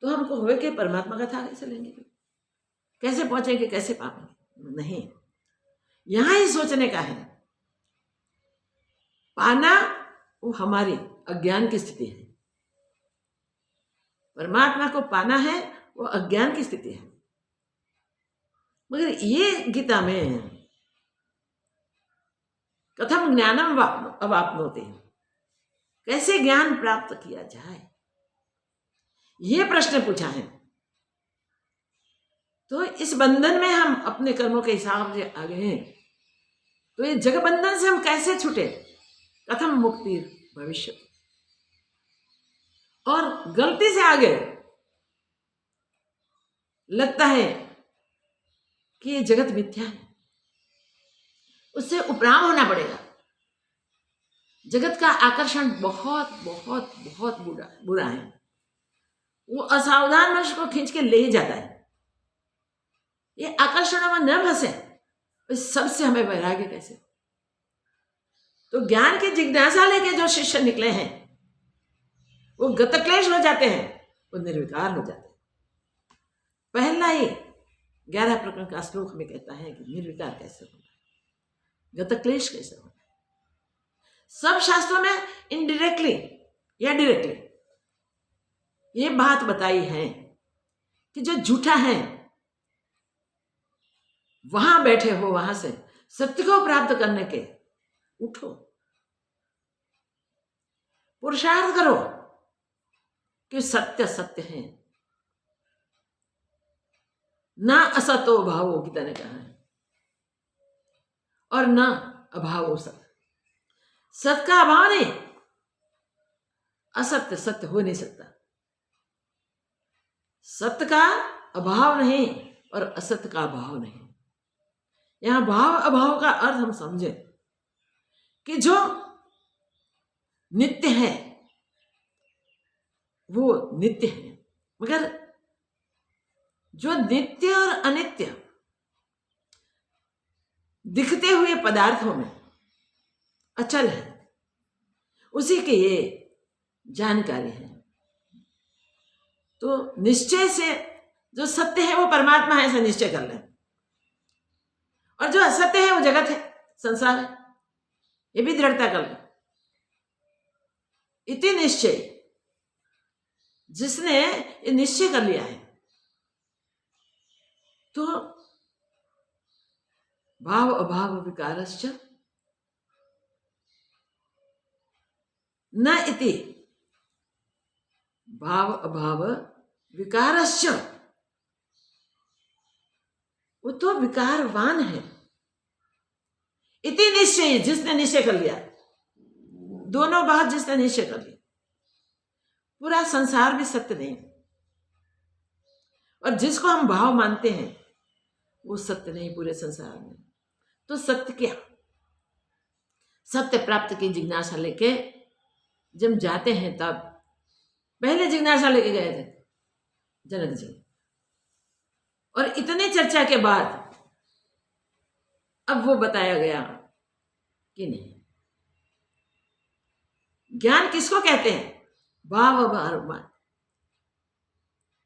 तो हमको हुए कि परमात्मा का थाह कैसे लेंगे, कैसे पहुंचेंगे, कैसे पाएंगे? नहीं, यहां ही सोचने का है। पाना वो हमारी अज्ञान की स्थिति है, परमात्मा को पाना है वो अज्ञान की स्थिति है। मगर ये गीता में कथम ज्ञानम अवाप्नोति, कैसे ज्ञान प्राप्त किया जाए, ये प्रश्न पूछा है। तो इस बंधन में हम अपने कर्मों के हिसाब से आ गए हैं, तो ये जग बंधन से हम कैसे छूटे, कथम मुक्ति भविष्य। और गलती से आगे लगता है कि ये जगत मिथ्या है, उससे उपराम होना पड़ेगा। जगत का आकर्षण बहुत बहुत बहुत बुरा है। वो असावधान मनुष्य को खींच के ले ही जाता है। ये आकर्षणों में न फंसे, इस सबसे हमें वैराग्य कैसे। तो ज्ञान की जिज्ञासा लेके जो शिष्य निकले हैं वो गतक्लेश हो जाते हैं, वो निर्विकार हो जाते हैं। पहला ही 11 प्रकरण का श्लोक में कहता है कि निर्विकार कैसे होना है, गतक्लेश कैसे होना है। सब शास्त्रों में इनडायरेक्टली या डायरेक्टली ये बात बताई है कि जो झूठा है वहां बैठे हो, वहां से सत्य को प्राप्त करने के उठो, पुरुषार्थ करो कि सत्य सत्य है, ना असतो भावो, गीता ने कहा है, और ना अभावो सत। सत का अभाव नहीं, असत्य सत्य हो नहीं सकता। सत्य का अभाव नहीं और असत्य का अभाव नहीं। यहां भाव अभाव का अर्थ हम समझे कि जो नित्य है वो नित्य है, मगर जो नित्य और अनित्य दिखते हुए पदार्थों में अचल है, उसी की ये जानकारी है। तो निश्चय से जो सत्य है वो परमात्मा है, ऐसा निश्चय कर लें, और जो असत्य है वो जगत है, संसार है, ये भी दृढ़ता कर लें। इति निश्चय, जिसने ये निश्चय कर लिया है, तो भाव अभाव विकारश्च न इति, भाव अभाव विकारश्च, वो तो विकारवान है। इति निश्चय, जिसने निश्चय कर लिया, दोनों बात जिसने निश्चय कर लिया, पूरा संसार भी सत्य नहीं, और जिसको हम भाव मानते हैं वो सत्य नहीं पूरे संसार में। तो सत्य क्या? सत्य प्राप्त की जिज्ञासा लेके जब जाते हैं, तब पहले जिज्ञासा लेके गए थे जनक जी, और इतने चर्चा के बाद अब वो बताया गया कि नहीं। ज्ञान किसको कहते हैं? भाव अभाव,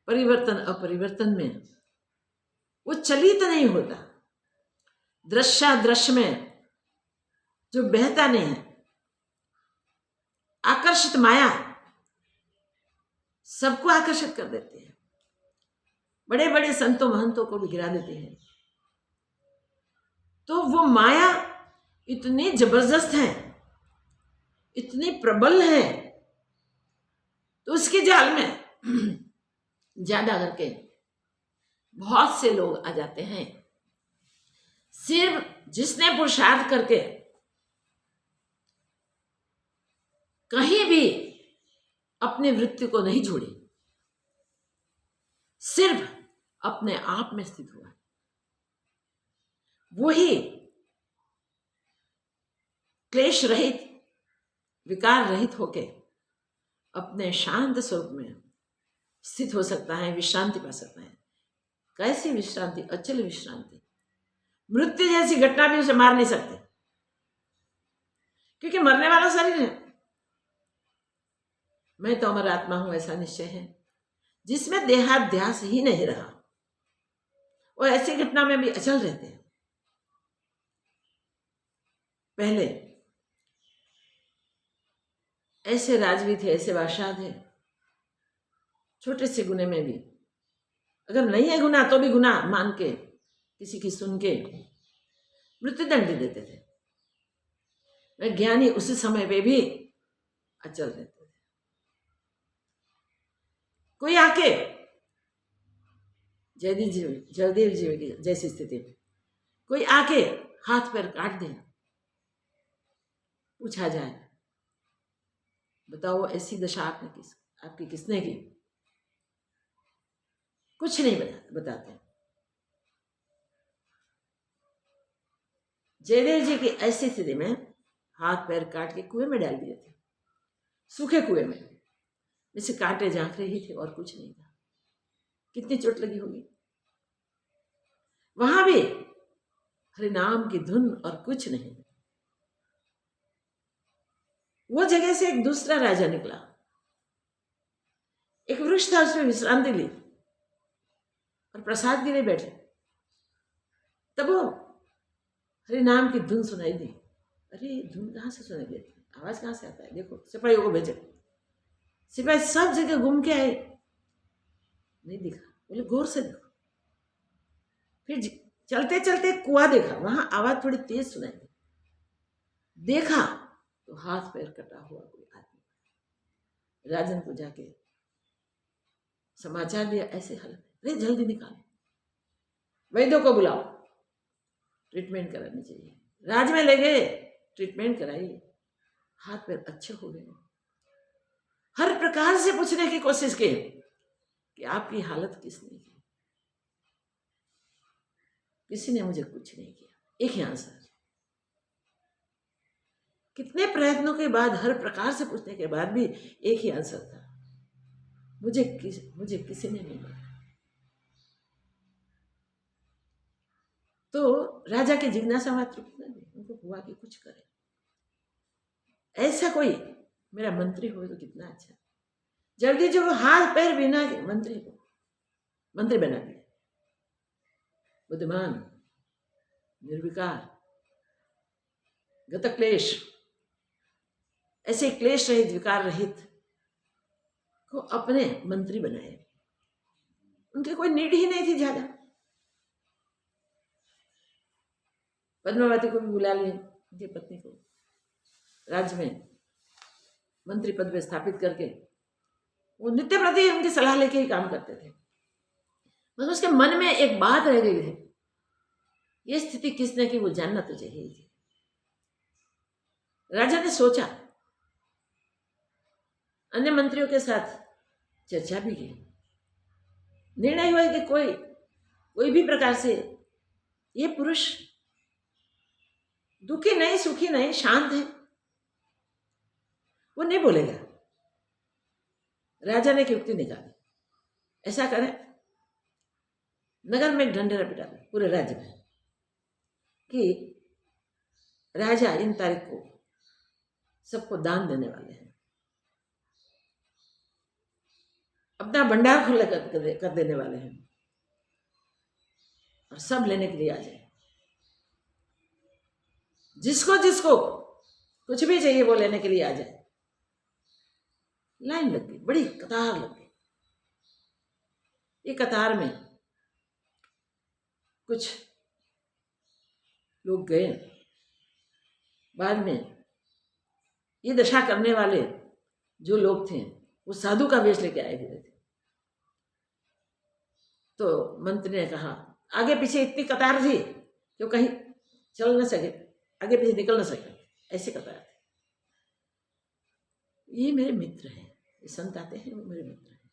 परिवर्तन अपरिवर्तन में वो चलित नहीं होता। दृश्य में जो बहता नहीं है, आकर्षित माया सबको आकर्षित कर देती है, बड़े बड़े संतों महंतों को भी गिरा देती है। तो वो माया इतनी जबरदस्त है, इतनी प्रबल है, तो उसके जाल में ज्यादा करके बहुत से लोग आ जाते हैं। सिर्फ जिसने पुरुषार्थ करके कहीं भी अपनी वृत्ति को नहीं छोड़ी, सिर्फ अपने आप में स्थित हुआ, वही क्लेश रहित, विकार रहित होके अपने शांत स्वरूप में स्थित हो सकता है, विश्रांति पा सकता है। कैसी विश्रांति? अचल विश्रांति। मृत्यु जैसी घटना भी उसे मार नहीं सकती, क्योंकि मरने वाला शरीर है। मैं तो अमर आत्मा हूं, ऐसा निश्चय है जिसमें देहाध्यास ही नहीं रहा, और ऐसी घटना में भी अचल रहते हैं। पहले ऐसे राजवी थे, ऐसे बादशाह थे, छोटे से गुने में भी अगर नहीं है गुना तो भी गुना मान के किसी की सुन के मृत्युदंड दे देते थे। वह ज्ञानी उसी समय पे भी अचल रहते थे। कोई आके जयदेव जी की जैसी स्थिति, कोई आके हाथ पैर काट दे, पूछा जाए बताओ ऐसी दशा आपकी किसने की? कुछ नहीं बताते। जयदेव जी की ऐसी स्थिति में हाथ पैर काट के कुएं में डाल दिए थे, सूखे कुएं में, जैसे कांटे झांक रही थे और कुछ नहीं था। कितनी चोट लगी होगी। वहां भी हरिनाम की धुन और कुछ नहीं। वो जगह से एक दूसरा राजा निकला, एक वृक्ष था, उसमें विश्रांति ली और प्रसाद गिरे बैठे। तब वो हरिनाम की धुन सुनाई दी। अरे धुन कहाँ से सुनाई देती, आवाज कहाँ से आता है? देखो सिपाहियों को भेजे, सिपाही सब जगह घूम के आए, नहीं दिखा। बोले गौर से देखो। फिर चलते चलते कुआं देखा, वहां आवाज थोड़ी तेज सुनाई दी। देखा तो हाथ पैर कटा हुआ कोई आदमी। राजन को जाके समाचार दिया, ऐसे हालत, अरे जल्दी निकालो। वैद्यों को बुलाओ, ट्रीटमेंट करानी चाहिए। राज में ले गए, ट्रीटमेंट कराई, हाथ पैर अच्छे हो गए। हर प्रकार से पूछने की कोशिश की कि आपकी हालत किसने की? किसी ने मुझे कुछ नहीं किया। एक ही आंसर। कितने प्रयत्नों के बाद, हर प्रकार से पूछने के बाद भी एक ही आंसर था, मुझे किसी ने नहीं बताया। तो राजा की जिज्ञासा वहां तृप्त न हुई, उनको हुआ कि कुछ करे। ऐसा कोई मेरा मंत्री हो तो कितना अच्छा। जल्दी जो हाथ पैर बिना के मंत्री को मंत्री बना दिया। बुद्धिमान, निर्विकार, गत क्लेश, ऐसे क्लेश रहित, विकार रहित को अपने मंत्री बनाए। उनके कोई नीड ही नहीं थी ज्यादा। पद्मावती को भी बुला लिए, उनकी पत्नी को राज्य में मंत्री पद में स्थापित करके वो नित्य प्रति उनकी सलाह लेके ही काम करते थे। बस उसके मन में एक बात रह गई थी, ये स्थिति किसने की वो जानना तो चाहिए थी। राजा ने सोचा, अन्य मंत्रियों के साथ चर्चा भी की, निर्णय हुआ कि कोई भी प्रकार से ये पुरुष दुखी नहीं, सुखी नहीं, शांत है, वो नहीं बोलेगा। राजा ने एक युक्ति निकाली, ऐसा करें नगर में एक ढंढेरा पिटा दे पूरे राज्य में कि राजा इन तारीख को सबको दान देने वाले हैं, अपना भंडार खुला कर देने वाले हैं, और सब लेने के लिए आ जाए। जिसको कुछ भी चाहिए वो लेने के लिए आ जाए। लाइन लग गई, बड़ी कतार लग गई। ये कतार में कुछ लोग गए, बाद में ये दशा करने वाले जो लोग थे वो साधु का वेश लेके आए हुए थे। तो मंत्री ने कहा, आगे पीछे इतनी कतार थी कि कहीं चल न सके, आगे पीछे निकल न सके, ऐसी कतार थी। ये मेरे मित्र हैं, ये संत आते हैं, वो मेरे मित्र हैं,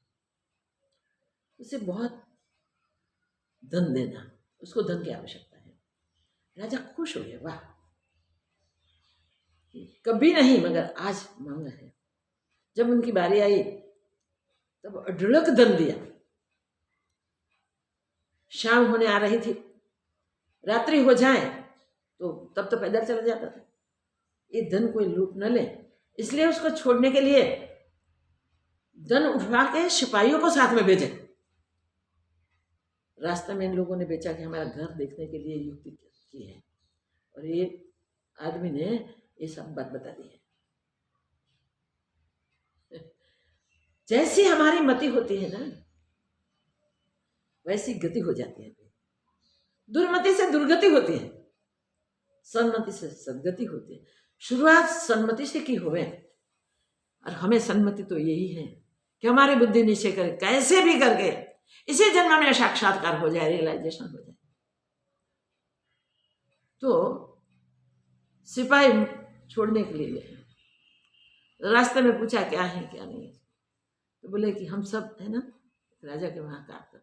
उसे बहुत धन देना, उसको धन की आवश्यकता है। राजा खुश हो गए, वाह, कभी नहीं मगर आज मांगा है। जब उनकी बारी आई तब अढळक धन दिया। शाम होने आ रही थी, रात्रि हो जाए तो तब तो पैदल चला जाता था। ये धन कोई लूट न ले, इसलिए उसको छोड़ने के लिए धन उठवा के सिपाहियों को साथ में भेजे। रास्ते में इन लोगों ने बेचा कि हमारा घर देखने के लिए युक्ति की है, और ये आदमी ने ये सब बात बता दी है। जैसी हमारी मति होती है ना, वैसी गति हो जाती है। दुर्मति से दुर्गति होती है, सन्मति से सद्गति होती है। शुरुआत सन्मति से की हुए, और हमें सन्मति तो यही है कि हमारी बुद्धि निश्चय करे, कैसे भी करके इसी जन्म में साक्षात्कार हो जाए, रियलाइजेशन हो जाए। तो सिपाही छोड़ने के लिए गए, रास्ते में पूछा क्या है क्या नहीं है, तो बोले कि हम सब है ना राजा के वहां काम करते थे,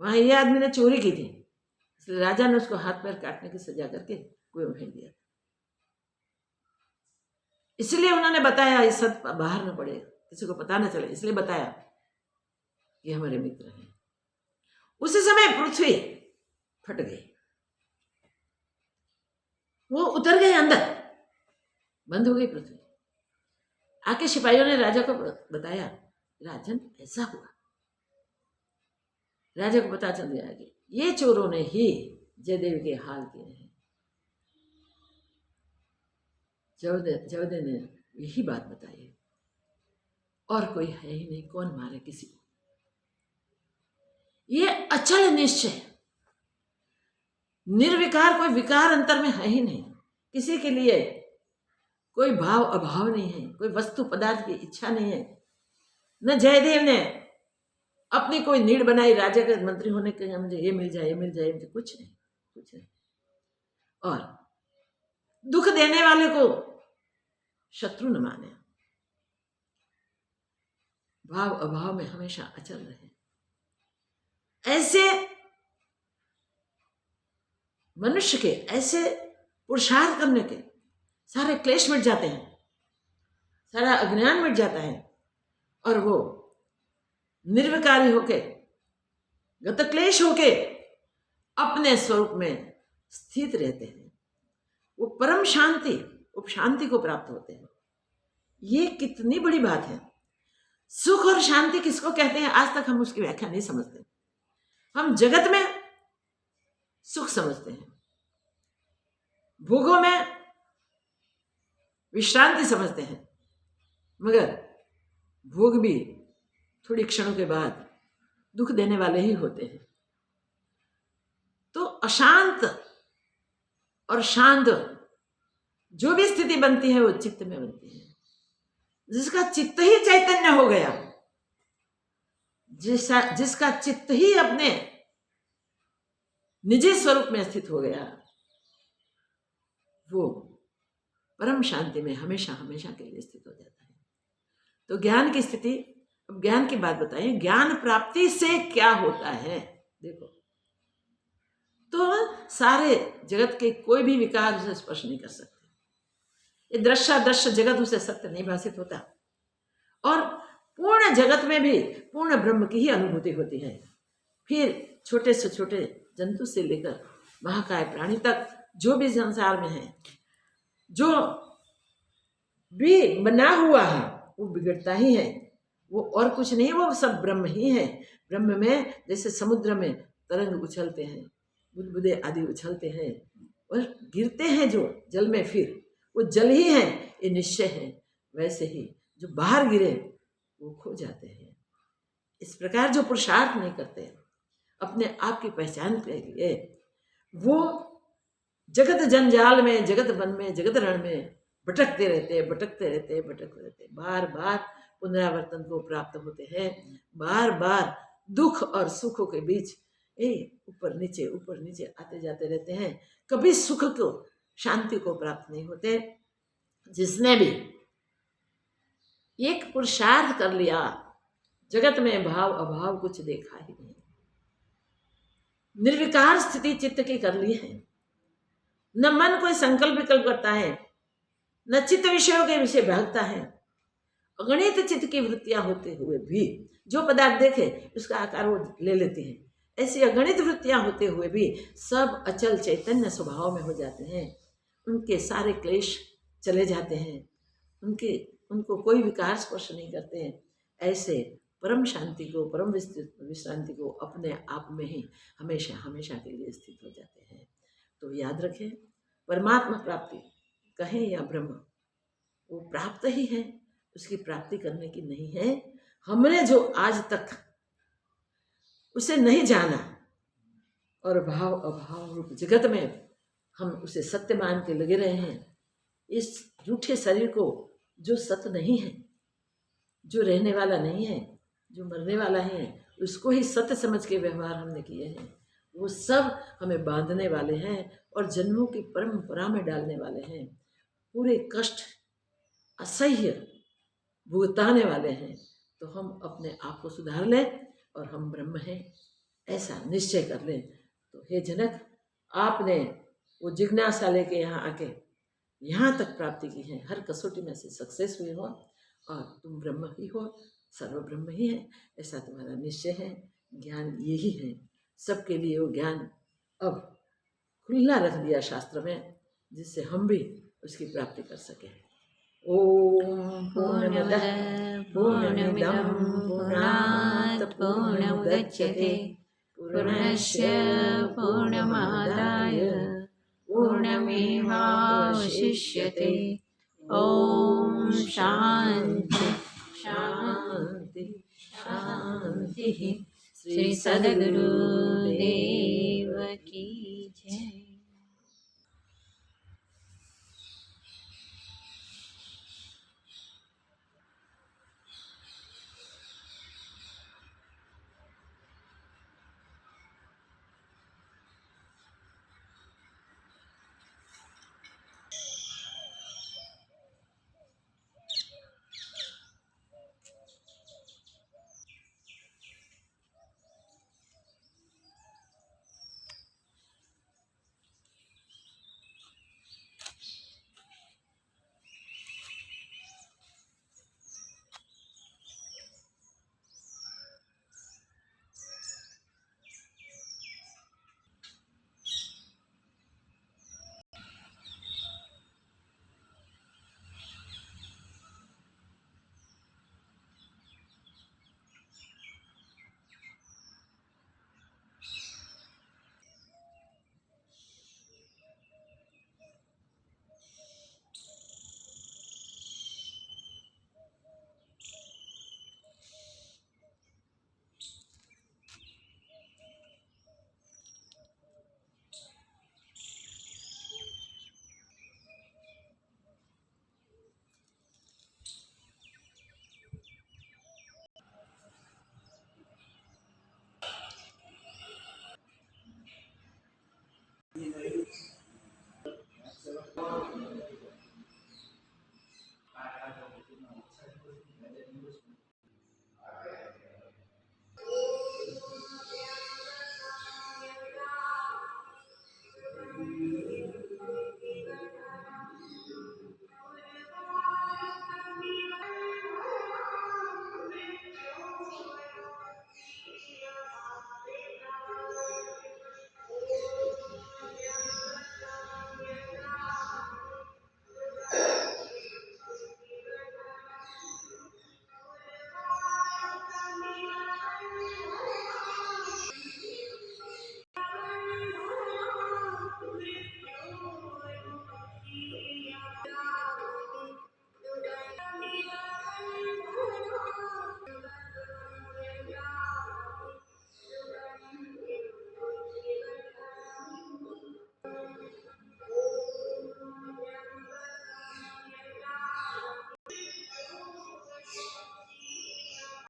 वहां ये आदमी ने चोरी की थी, इसलिए राजा ने उसको हाथ पैर काटने की सजा करके कुएं में फेंक दिया। इसलिए उन्होंने बताया, ये सब बाहर न पड़े, किसी को पता न चले, इसलिए बताया ये हमारे मित्र हैं। उसी समय पृथ्वी फट गई, वो उतर गए अंदर, बंद हो गई पृथ्वी। आके सिपाहियों ने राजा को बताया, राजन ऐसा हुआ। राजा को पता चल गया कि ये चोरों ने ही जयदेव के हाल किए हैं। जयदेव ने यही बात बताई, और कोई है ही नहीं, कौन मारे किसी को। ये अचल निश्चय, निर्विकार, कोई विकार अंतर में है ही नहीं। किसी के लिए कोई भाव अभाव नहीं है, कोई वस्तु पदार्थ की इच्छा नहीं है। न जयदेव ने अपनी कोई नीड बनाई राजा के मंत्री होने के, मुझे ये मिल जाए, ये मिल जाए, मुझे कुछ नहीं, कुछ नहीं। और दुख देने वाले को शत्रु न माने, भाव अभाव में हमेशा अचल रहे। ऐसे मनुष्य के, ऐसे पुरुषार्थ करने के सारे क्लेश मिट जाते हैं, सारा अज्ञान मिट जाता है, और वो निर्विकारी होके, गत क्लेश होके अपने स्वरूप में स्थित रहते हैं। वो परम शांति, उपशांति को प्राप्त होते हैं। ये कितनी बड़ी बात है। सुख और शांति किसको कहते हैं, आज तक हम उसकी व्याख्या नहीं समझते। हम जगत में सुख समझते हैं, भोगों में विश्रांति समझते हैं, मगर भोग भी थोड़ी क्षणों के बाद दुख देने वाले ही होते हैं। तो अशांत और शांत जो भी स्थिति बनती है वो चित्त में बनती है। जिसका चित्त ही चैतन्य हो गया, जिसका चित्त ही अपने निजी स्वरूप में स्थित हो गया, वो परम शांति में हमेशा हमेशा के लिए स्थित हो जाता है। तो ज्ञान की स्थिति, अब ज्ञान की बात बताइए, ज्ञान प्राप्ति से क्या होता है। देखो, तो सारे जगत के कोई भी विकार उसे स्पर्श नहीं कर सकते। ये दृश्य जगत उसे सत्य नहीं भाषित होता, और पूर्ण जगत में भी पूर्ण ब्रह्म की ही अनुभूति होती है। फिर छोटे से छोटे जंतु से लेकर महाकाय प्राणी तक जो भी संसार में है, जो भी बना हुआ है वो बिगड़ता ही है, वो और कुछ नहीं, वो सब ब्रह्म ही है। ब्रह्म में जैसे समुद्र में तरंग उछलते हैं, बुदबुदे आदि उछलते हैं और गिरते हैं जो जल में, फिर वो जल ही है, ये निश्चय है। वैसे ही जो बाहर गिरे वो खो जाते हैं। इस प्रकार जो पुरुषार्थ नहीं करते अपने आप की पहचान के लिए, वो जगत जंजाल में, जगत वन में, जगत रण में भटकते रहते, बार बार पुनरावर्तन को प्राप्त होते हैं। बार बार दुख और सुखों के बीच ऊपर नीचे आते जाते रहते हैं। कभी सुख को, शांति को प्राप्त नहीं होते। जिसने भी एक पुरुषार्थ कर लिया, जगत में भाव अभाव कुछ देखा ही नहीं, निर्विकार स्थिति चित्त की कर ली है, न मन कोई संकल्प विकल्प करता है, न चित्त विषयों के विषय भागता है। अगणित चित्त की वृत्तियां होते हुए भी जो पदार्थ देखे उसका आकार वो ले लेती है। ऐसी अगणित वृत्तियां होते हुए भी सब अचल चैतन्य स्वभाव में हो जाते हैं। उनके सारे क्लेश चले जाते हैं, उनको कोई विकार स्पर्श नहीं करते हैं। ऐसे परम शांति को, परम विश्रांति को अपने आप में ही हमेशा हमेशा के लिए स्थित हो जाते हैं। तो याद रखें, परमात्मा प्राप्ति कहें या ब्रह्म, वो प्राप्त ही है, उसकी प्राप्ति करने की नहीं है। हमने जो आज तक उसे नहीं जाना और भाव अभाव रूप जगत में हम उसे सत्य मान के लगे रहे हैं। इस झूठे शरीर को जो सत्य नहीं है, जो रहने वाला नहीं है, जो मरने वाला है, उसको ही सत्य समझ के व्यवहार हमने किए हैं। वो सब हमें बांधने वाले हैं और जन्मों की परंपरा में डालने वाले हैं। पूरे कष्ट असह्य भुगताने वाले हैं। तो हम अपने आप को सुधार लें और हम ब्रह्म हैं ऐसा निश्चय कर लें। तो हे जनक, आपने वो जिज्ञासा लेके यहाँ आके यहाँ तक प्राप्ति की है, हर कसौटी में से सक्सेस हुए हो और तुम ब्रह्म ही हो, सर्व ब्रह्म ही है, ऐसा तुम्हारा निश्चय है। ज्ञान यही है सबके लिए। वो ज्ञान अब खुला रख दिया शास्त्र में, जिससे हम भी उसकी प्राप्ति कर सके। ओम पूर्णमदः पूर्णमिदं पूर्णात् पूर्णमुदच्यते पूर्णस्य पूर्णमादाय पूर्णमेवावशिष्यते। ओम शांति शांति शांति। श्री सद्गुरुदेव की जय।